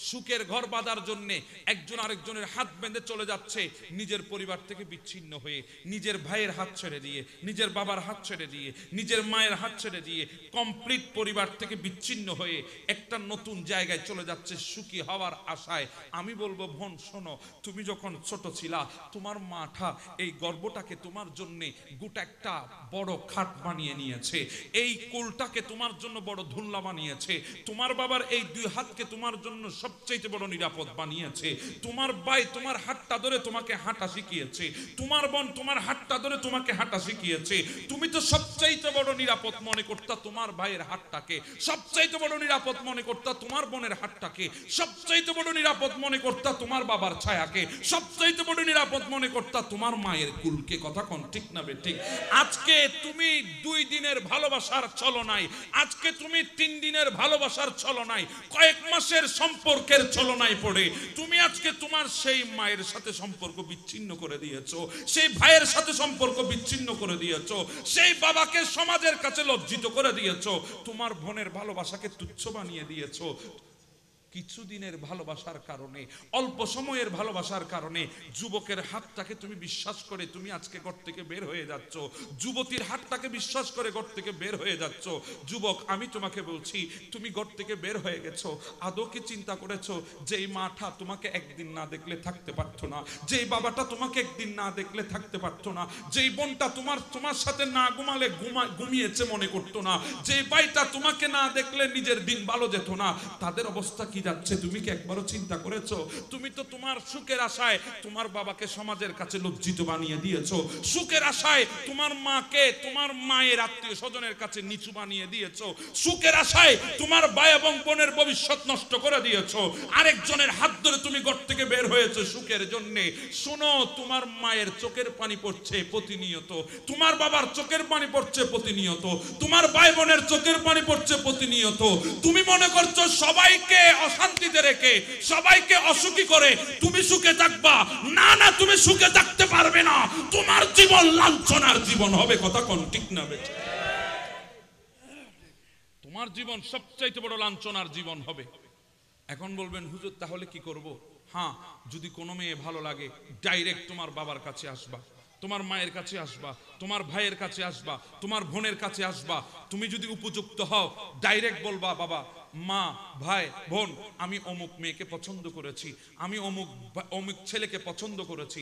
সুখের ঘর বাঁধার জন্য একজন আরেকজনের হাত বেঁধে চলে যাচ্ছে নিজের পরিবার থেকে বিচ্ছিন্ন হয়ে, নিজের ভাইয়ের হাত ছেড়ে দিয়ে, নিজের বাবার হাত ছেড়ে দিয়ে, নিজের মায়ের হাত ছেড়ে দিয়ে কমপ্লিট পরিবার থেকে বিচ্ছিন্ন হয়ে একটা নতুন জায়গায় চলে যাচ্ছে সুখী হওয়ার আশায়। আমি বলবো বোন শোনো, তুমি যখন ছোট ছিলা তোমার মাঠা এই গর্বটাকে তোমার জন্য গোটা একটা বড় খাট বানিয়ে নিয়েছে, এই কোলটাকে তোমার জন্য বড় ধুল্লা বানিয়েছে, তোমার বাবার এই দুই হাতকে তোমার জন্য সবচেয়ে বড় নিরাপদ বানিয়েছে, তোমার ভাই তোমার হাতটা ধরে তোমাকে হাঁটা শিখিয়েছে, তোমার বোন তোমার হাতটা ধরে তোমাকে হাঁটা শিখিয়েছে। তুমি তো সবচেয়ে বড় নিরাপদ মনে করতা তোমার ভাইয়ের হাতটাকে, সবচেয়ে বড় নিরাপদ মনে করতা তোমার বোনের হাতটাকে, সবচেয়ে বড় নিরাপদ মনে করতা তোমার বাবার ছায়াকে, সবচেয়ে বড় নিরাপদ মনে করতা তোমার মায়ের কুলকে। কথা কোন ঠিক না বেঠিক? আজকে তুমি 2 দিনের ভালোবাসার ছলনায়, আজকে তুমি 3 দিনের ভালোবাসার ছলনায়, কয়েক মাসের সম্পর্কের ছলনায় পড়ে তুমি আজকে তোমার সেই মায়ের সাথে সম্পর্ক বিচ্ছিন্ন করে দিয়েছো, সেই ভাইয়ের সাথে সম্পর্ক বিচ্ছিন্ন করে দিয়েছো, সেই বাবাকে সমাজের কাছে লজ্জিত করে দিয়েছো, তোমার বোনের ভালোবাসাকে তুচ্ছ বানিয়ে দিয়েছো। কিছুদিনের ভালোবাসার কারণে, অল্প সময়ের ভালোবাসার কারণে যুবকের হাতটাকে তুমি বিশ্বাস করে তুমি আজকে ঘর থেকে বের হয়ে যাচ্ছ, যুবতীর হাতটাকে বিশ্বাস করে ঘর থেকে বের হয়ে যাচ্ছ। যুবক, আমি তোমাকে বলছি, তুমি ঘর থেকে বের হয়ে গেছো, আদৌ কি চিন্তা করেছো যেই মাটা তোমাকে একদিন না দেখলে থাকতে পারতো না, যেই বাবাটা তোমাকে একদিন না দেখলে থাকতে পারতো না, যেই বোনটা তোমার সাথে না ঘুমালে ঘুমিয়েছে মনে করতো না, যেই ভাইটা তোমাকে না দেখলে নিজের দিন ভালো যেত না, তাদের অবস্থা কি যাচ্ছে তুমি কি একবারও চিন্তা করেছো? তুমি তো তোমার সুখের আশায় তোমার বাবাকে সমাজের কাছে লজ্জিত বানিয়ে দিয়েছো, সুখের আশায় তোমার মাকে তোমার মায়ের আত্মীয় স্বজনের কাছে নিচু বানিয়ে দিয়েছো, সুখের আশায় তোমার ভাই এবং বোনের ভবিষ্যৎ নষ্ট করে দিয়েছো, আরেকজনের হাত ধরে তুমি ঘর থেকে বের হয়েছো সুখের জন্য। শোনো, তোমার মায়ের চোখের পানি পড়ছে প্রতিনিয়ত, তোমার বাবার চোখের পানি পড়ছে প্রতিনিয়ত, তোমার ভাই বোনের চোখের পানি পড়ছে প্রতিনিয়ত। তুমি মনে করছো সবাইকে অশান্তিতে রেখে, সবাইকে অসুখী করে তুমি সুখে থাকবা? না না, তুমি সুখে থাকতে পারবে না, তোমার জীবন লাঞ্ছনার জীবন হবে। কথা কোন ঠিক না বেঠিক? তোমার জীবন সবচাইতে বড় লাঞ্ছনার জীবন হবে। এখন বলবেন হুজুর তাহলে কি করব? হ্যাঁ, যদি কোনো মেয়ে ভালো লাগে ডাইরেক্ট তোমার বাবার কাছে আসবা, তোমার মায়ের কাছে আসবা, তোমার ভাইয়ের কাছে আসবা, তোমার বোনের কাছে আসবা। তুমি যদি উপযুক্ত হও ডাইরেক্ট বলবা, বাবা মা ভাই বোন আমি অমুক মেয়েকে পছন্দ করেছি, আমি অমুক ছেলেকে পছন্দ করেছি,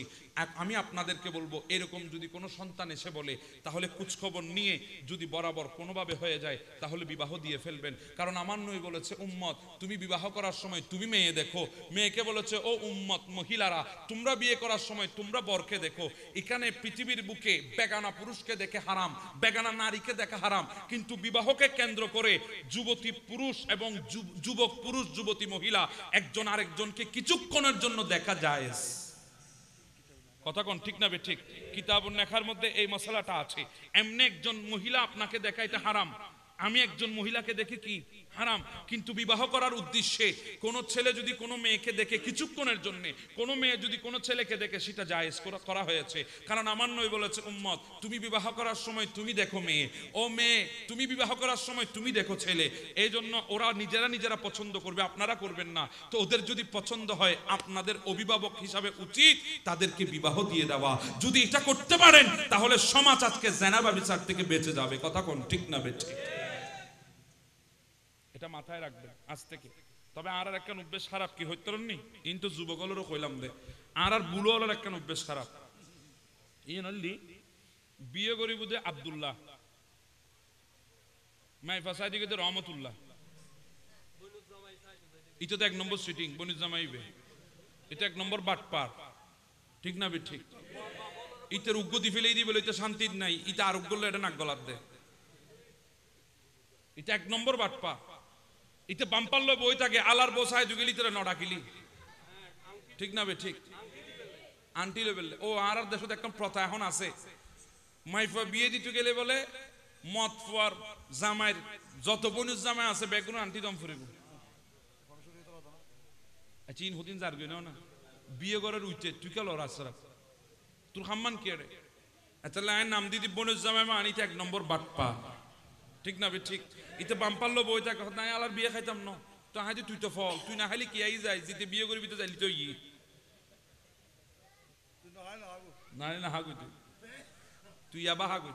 আমি আপনাদেরকে বলবো এরকম যদি কোনো সন্তান এসে বলে তাহলে খোঁজখবর নিয়ে যদি বরাবর কোনোভাবে হয়ে যায় তাহলে বিবাহ দিয়ে ফেলবেন। কারণ আমার নবী বলেছে উম্মত তুমি বিবাহ করার সময় তুমি মেয়ে দেখো, মেয়েকে বলেছে ও উম্মত মহিলারা তোমরা বিয়ে করার সময় তোমরা বরকে দেখো। এখানে পৃথিবীর বুকে বেগানা পুরুষকে দেখে হারাম, বেগানা নারীকে দেখা হারাম, কিন্তু বিবাহকে কেন্দ্র করে যুবতী পুরুষ এবং যুবক পুরুষ যুবতী মহিলা একজন আরেকজনকে কিছুক্ষণের জন্য দেখা যায়। কথা কোন ঠিক না বে ঠিক? কিতাবুন নেখার মধ্যে এই মশলাটা আছে। এমনি একজন মহিলা আপনাকে দেখা এটা হারাম, আমি একজন মহিলাকে দেখে কি হারাম, কিন্তু বিবাহ করার উদ্দেশ্যে কোন ছেলে যদি কোনো মেয়েকে দেখে কিছুক্ষণের জন্য, কোন মেয়ে যদি কোনো ছেলেকে দেখে, সেটা জায়েজ করা হয়েছে। কারণ আমার নবী বলেছে, উম্মত তুমি বিবাহ করার সময় তুমি দেখো মেয়ে, ও মেয়ে তুমি বিবাহ করার সময় তুমি দেখো ছেলে। এই জন্য ওরা নিজেরা পছন্দ করবে, আপনারা করবেন না। তো ওদের যদি পছন্দ হয়, আপনাদের অভিভাবক হিসাবে উচিত তাদেরকে বিবাহ দিয়ে দেওয়া। যদি এটা করতে পারেন, তাহলে সমাজ আজকে জেনা বা বিচার থেকে বেঁচে যাবে। কথা কোন ঠিক না বেঁচে? এটা মাথায় রাখবেন আজ থেকে। তবে আর একটা অভ্যেস খারাপ কি হইতে নি, কিন্তু যুবকলেরও কইলাম দে, আর বুড়ো হলার একটা অভ্যেস খারাপ। ই নলি বিয়ে করি বুঝে আব্দুল্লাহ, মাইফা সাইদিকে রহমতুল্লাহ, এটা তো 1 নম্বর সিটিং বনুজামাইবে, এটা 1 নম্বর বাটপার। ঠিক না বে ঠিক? ইতের উগ্গতি ফেলেই দিবে, এটা শান্তি নাই, এটা আরোগ্য এটা নাক গলার দে, এটা 1 নম্বর বাটপা। ইতে বাম্পাল্লো বই থাকে আলার বসায় যুগেলি তোরা নডাকিলি। ঠিক না বে ঠিক? আন্টি লেভেল ও আর দেশে একটা প্রথা এখন আছে, মাইফা বিয়ে দিতে গেলে বলে মদ ফুয়ার জামাইয়ের যত বনুজ জামাই আছে বেগুন আন্টি দম ফুরিব। চিন হদিন যার গই না বিয়ে করার উইতে তুই কে লড় আসরা তোর খাম্মান কে রে? আচ্ছা লাইন নাম দিদি বনুজ জামাই মা আনিতে 1 নম্বর বাটপা। ঠিক না বে ঠিক? ইতে বাম্পাল্লো বই থাকে নাই আলার বিয়ে খাইতাম না, তো হাইতে তুই তো ফল, তুই না খাইলে কি আই যায়, যেতে বিয়ে করবি তো যাইলি তো ই না না হাগুই তুই আবা হাগুই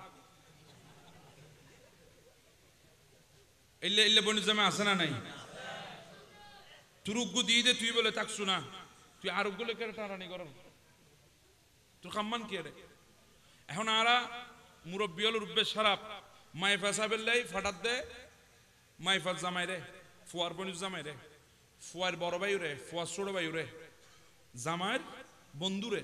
এলে এলে বনুজ জামাই আছে না নাই? তোর উগ্গ দিয়ে দে, তুই বলে থাকছু না, তুই আরোগ্য লেখে টানানি কর, তোর খাম্মান কে রে? এখন আরা মুরব্বী হল রূপে খারাপ, মাইফা সাহেবের লাই ফাটাত দে, মাইফার জামাই রে, ফুয়ার বনুজ জামাই রে, ফুয়ার বড় ভাই রে, ফুয়ার ছোট ভাই রে, জামাইয়ের বন্ধু রে।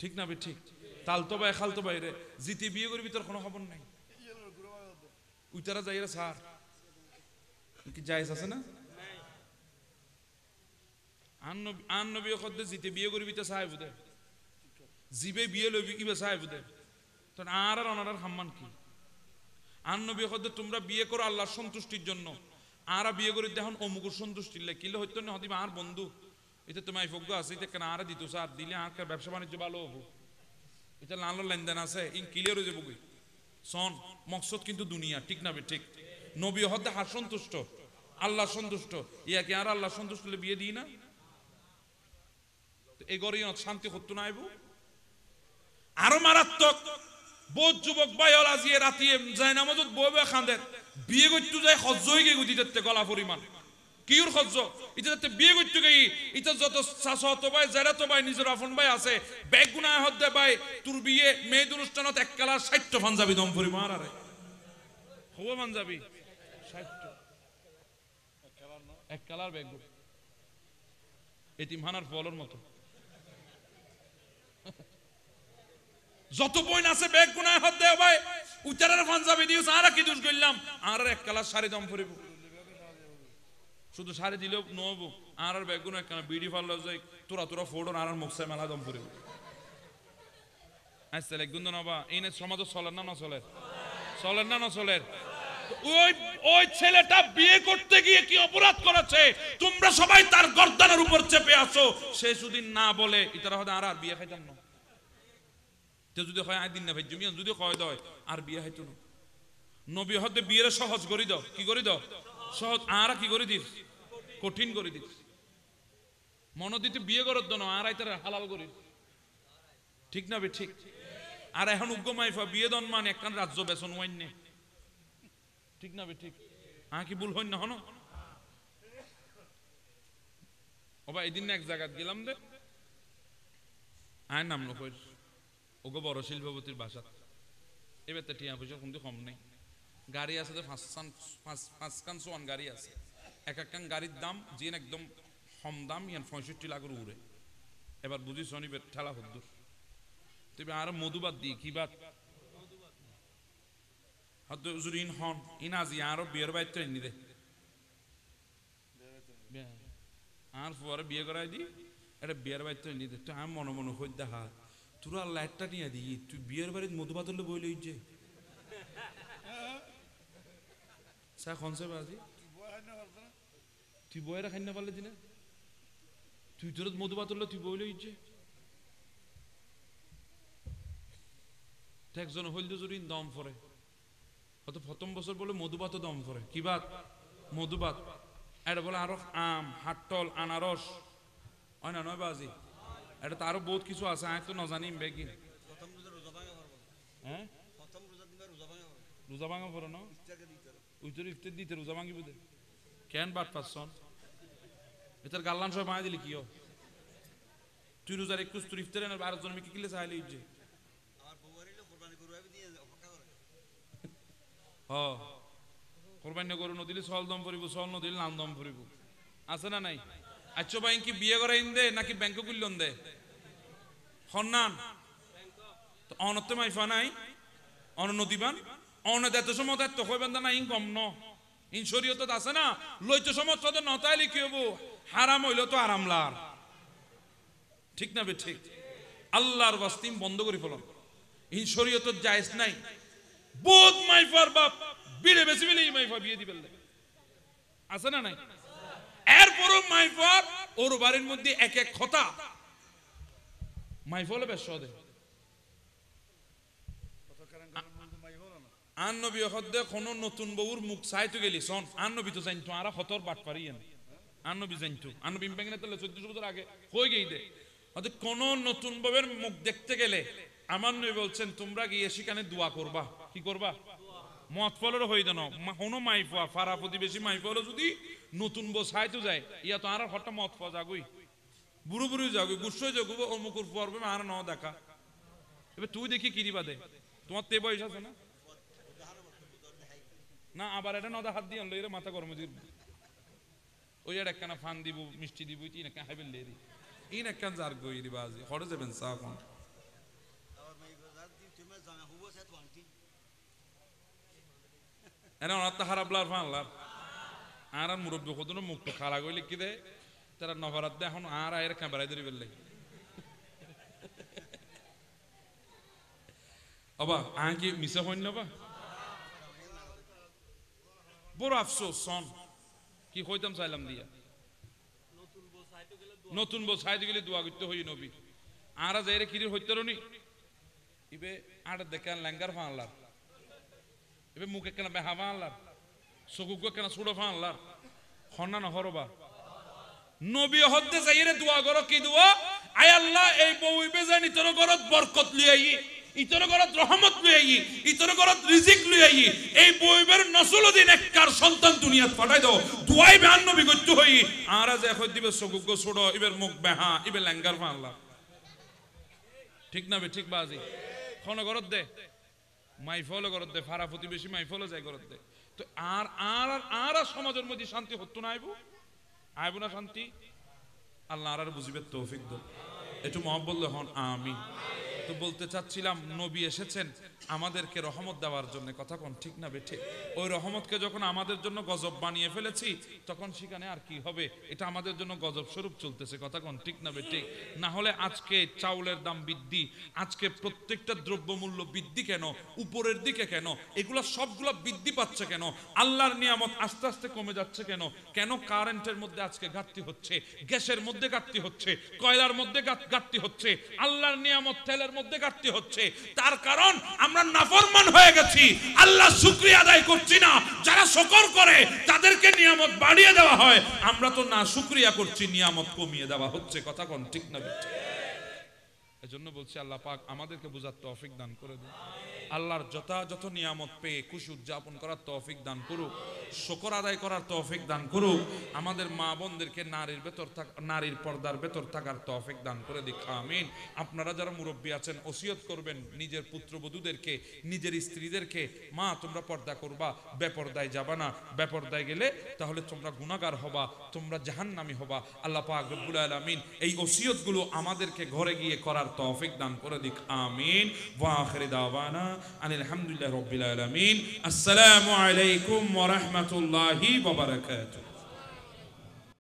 ঠিক না বে ঠিক? তালতো ভাই খালতো ভাই রে, জিতে বিয়ে করবি তোর কোনো খবর নাই, উইতারা যাই রে স্যার কি জায়েজ আছে না? আন নবী কদ্দে জিতে বিয়ে করবি তো সাহেব দে, জিবে বিয়ে লইবি কিবে সাহেব দে, তখন আর অনার সম্মান কি? আন নবী কদ্দে তোমরা বিয়ে করো আল্লাহর সন্তুষ্টির জন্য, আর বিয়ে করি দেখুন অমুকুর সন্তুষ্টির লাই, কিলে হইতো না হদিবা আর বন্ধু, এটা তোমার ফজ্ঞ আছে, এটা কেন আর দিত স্যার দিলে আর ব্যবসা বাণিজ্য ভালো হবো, এটা লাল লেনদেন আছে, ইন ক্লিয়ার হয়ে যাবো সন মকসদ কিন্তু দুনিয়া। ঠিক না বে ঠিক? নবী হদ্দে হার সন্তুষ্ট, আল্লাহ সন্তুষ্ট, ইয়াকে আর আল্লাহ সন্তুষ্ট হলে বিয়ে দিই না? এই গরিব শান্তি করতো না আইবো। আরো মারাত্মক বহুত যুবক ভাই হল আজিয়ে রাতিয়ে যায় নামাজত বইবে খান্দের বিয়ে করতে যায় হজ্জ হয়ে গিয়ে গুদিতে গলা পরিমাণ কিউর হজ্জ, এটা বিয়ে করতে গিয়ে এটা যত শাসত ভাই যারা তো ভাই নিজের আপন ভাই আছে ব্যাগ গুনা হদ্দে ভাই তোর বিয়ে মেয়েদ অনুষ্ঠানত 1 কালার 60 পাঞ্জাবি দম পরিমাণ আরে হবো পাঞ্জাবি 60 1 কালার ব্যাগ এতিমখানার ফলর মতো যত বইন আছে ব্যাগ গুনায় হাত দেয় ভাই উচ্চারের পাঞ্জাবি দিও আর কি দোষ করলাম, আর 1 কালার শাড়ি দম পরিব, শুধু শাড়ি দিলেও নব আর ব্যাগ গুনা একখানা বিডি ফাল্লা যাই তোরা ফোড়ন আর মুখসে মেলা দম পরিব। আচ্ছা একদিন নবা এই সমাজ চলেন না না চলেন না চলের। ওই ছেলেটা বিয়ে করতে গিয়ে কি অপরাধ করেছে তোমরা সবাই তার গর্দানের উপর চেপে আসো, সে যদি না বলে ইতারা হতে আর বিয়ে খাইতাম না, যদি হয় আই দিন না ভাই জমি যদি কয় দয় আর বিয়ে হইতো না। নবী হতে বিয়ের সহজ করি দাও, কি করি দাও সহজ, আর কি করে দিস কঠিন করে দিস, মনে দিতে বিয়ে করার জন্য আর আই তারা হালাল করি। ঠিক না বে ঠিক? আর এখন উগ্র মাইফা বিয়ে দন মানে একখান রাজ্য বেসন ওয়াইন নে। ঠিক না বে ঠিক? কি ভুল হইন না হন ও ভাই এদিন এক জায়গা গেলাম দে আয় নাম নকই ওগো বড় শিল্পপতির বাসা, এবার তো টিয়া পয়সা কিন্তু কম নেই, গাড়ি আছে তো 5 সোয়ান গাড়ি আছে, এক গাড়ির দাম যে একদম কম দাম ইয়ান 65 লাখের উড়ে। এবার বুঝিস শনিবার ঠেলা হদ্দুর তুমি আর মধুবাদ দিই কি বাদ হয়তো ইন হন ইন আজি আরো বিয়ের বাইর এনে দে আর পরে বিয়ে করাই দি এটা বিয়ের বাইর এনে দে, তো আমি মনে মনে হই দেখা তোরা লাইটটা নিয়ে দিই তুই বিয়ের বাড়ির মধুবাতলে বই লই যে চা খনসে বাজি তুই বইয়েরা খাই না পারলে দিনে তুই তোর মধুবাতলে তুই বই লই যে একজন হইল জুড়ি দম ফরে হয়তো প্রথম বছর বলে মধুবাত দম ফরে কি বাত মধুবাত এটা বলে আরো আম হাট্টল আনারস হয় না নয় বাজি এটা তো আরো বহুত কিছু আছে আমি তো না জানি বেগি হ্যাঁ রোজা ভাঙা পড়ো না উইতর ইফতার দিতে রোজা ভাঙি বুঝে কেন বাট পাচ্ছন এটার গাল্লান সব বাঁধা দিলি কিও তুই রোজার 21 তোর ইফতারে না 12 জন মিকে কিলে চাইলে ইজ্জে কোরবানি গরু নদিলে সল দম পরিব সল নদিলে নাম দম পরিব আছে না নাই আচ্ছা ভাই কি বিয়ে করে ইন্দে নাকি ব্যাংক গুল্লন দে হন্নান তো অনত্তে মাইফা নাই অননদিবান অনদাত সময় তো কইবেন না ইনকাম ন ইন শরীয়ত আছে না লইতে সময় তো নতাইলি কি হবো হারাম হইলো তো আরামলার ঠিক না বে ঠিক আল্লাহর ওয়াস্তিম বন্ধ করে ফেলন ইন শরীয়ত জায়েজ নাই বহুত মাইফার বাপ বিড়ে বেশি বিলে মাইফা বিয়ে দিবেন আছে না নাই এরপরও মাইফার ওর বাড়ির মধ্যে এক এক কথা মাইফলে বেশ দে আন নবী হদ্দে কোন নতুন বউর মুখ চাইতে গেলি সন আন নবী তো জানতো আর হতর বাট পারিয়েন আন নবী জানতো আন নবী বেঙ্গনে তলে 1400 বছর আগে হয়ে গই দে অত কোন নতুন বউয়ের মুখ দেখতে গেলে আমার নবী বলছেন তোমরা গিয়ে সেখানে দোয়া করবা কি করবা মত ফলের হই দেন কোনো মাইফা ফারা প্রতিবেশী মাইফা যদি নতুন বউ চাইতে যায় ইয়া তো আর হঠাৎ মত ফা যাগুই বুড়ো বুড়ি যাগুই গুসই যাগুব অমুকুর পর্বে আর ন দেখা এবার তুই দেখি কি দিবা দে তোমার তে বয়স আছে না না আবার এটা নদা হাত দিয়ে আনলো এর মাথা গরম দিয়ে ওই আর একখানা ফান দিব মিষ্টি দিব তুই না খাইবেন লেরি এই না একখান জার গই দিবা আজি হরে যাবেন চা কোন এনা অনাত হারাবলার ফানলার আর মুরব্বী কতনো মুক্ত খালা গই লিখি দে তারা নভরাত দে এখন আর আয়ের ক্যামেরায় ধরে বেললে অবা আগে মিশা হইন বা বড় আফসোস সন কি কইতাম চাইলাম দিয়া নতুন বউ চাইতে গেলে দোয়া করতে হই নবী আর যাইরে কিরে হইতারনি ইবে আর দেখেন ল্যাঙ্গার ফানলার এবে মুখে কেন বেহা ফানলার চকুকে কেন ছুড়ো ফানলার খন্না নহরবা নবী হদ্দে যাইরে দোয়া করো কি দোয়া আয় আল্লাহ এই বউ ইবে জানি তোর ঘরত বরকত লই আই ইতর ঘরত রহমত লই আই ইতর ঘরত রিজিক লই আই এই বউবের নসল দিন এককার সন্তান দুনিয়াত পাঠাই দাও দোয়াই বেহান নবী করতে হই আর যে কই দিবে চকুকে ছুড়ো ইবের মুখ বেহা ইবে ল্যাঙ্গার ফানলা ঠিক না বে ঠিক বাজি কোন ঘরত দে মাইফল ঘরত দে ফারা প্রতিবেশী মাইফল যায় ঘরত দে তো আর আর আর সমাজের মধ্যে শান্তি হতো না আইবো না শান্তি আল্লাহ আর বুঝিবে তৌফিক দাও একটু মহব্বত হন আমিন তো বলতে চাচ্ছিলাম নবী এসেছেন আমাদেরকে রহমত দেওয়ার জন্য কথা কোন ঠিক না বেঠে ওই রহমতকে যখন আমাদের জন্য গজব বানিয়ে ফেলেছি তখন সেখানে আর কি হবে এটা আমাদের জন্য গজব স্বরূপ চলতেছে কথা কোন ঠিক না বেঠে না হলে আজকে চাউলের দাম বৃদ্ধি আজকে প্রত্যেকটা দ্রব্যমূল্য বৃদ্ধি কেন উপরের দিকে কেন এগুলো সবগুলো বৃদ্ধি পাচ্ছে কেন আল্লাহর নিয়ামত আস্তে আস্তে কমে যাচ্ছে কেন কেন কারেন্টের মধ্যে আজকে ঘাটতি হচ্ছে গ্যাসের মধ্যে ঘাটতি হচ্ছে কয়লার মধ্যে ঘাটতি হচ্ছে আল্লাহর নিয়ামত তেলের মধ্যে ঘাটতি হচ্ছে তার কারণ আমরা নাফরমান হয়ে গেছি আল্লাহ শুকরিয়া আদায় করছি না যারা শুকর করে তাদেরকে নিয়ামত বাড়িয়ে দেওয়া হয় আমরা তো না শুকরিয়া করছি নিয়ামত কমিয়ে দেওয়া হচ্ছে কথা কোন ঠিক না বেঠিক এজন্য বলছি আল্লাহ পাক আমাদেরকে বুঝার তৌফিক দান করে দিন আল্লাহর যথাযথ নিয়ামত পেয়ে খুশি উদযাপন করার তৌফিক দান করুক শুকর আদায় করার তৌফিক দান করুক আমাদের মা বোনদেরকে নারীর পর্দার ভেতর থাকার তৌফিক দান করে দিক আমিন আপনারা যারা মুরব্বী আছেন ওসিয়ত করবেন নিজের পুত্রবধূদেরকে নিজের স্ত্রীদেরকে মা তোমরা পর্দা করবা বেপর্দায় যাবা না বেপর্দায় গেলে তাহলে তোমরা গুনাহগার হবা তোমরা জাহান্নামী হবা আল্লাহ পাক রব্বুল আলামিন এই ওসিয়তগুলো আমাদেরকে ঘরে গিয়ে করার তৌফিক দান করে দিক আমিন ওয়া আখির দাওয়ানা আনিল হামদুলিল্লাহি রাব্বিল আলামিন আসসালামু আলাইকুম ওয়া রাহমাতুল্লাহি ওয়া বারাকাতুহু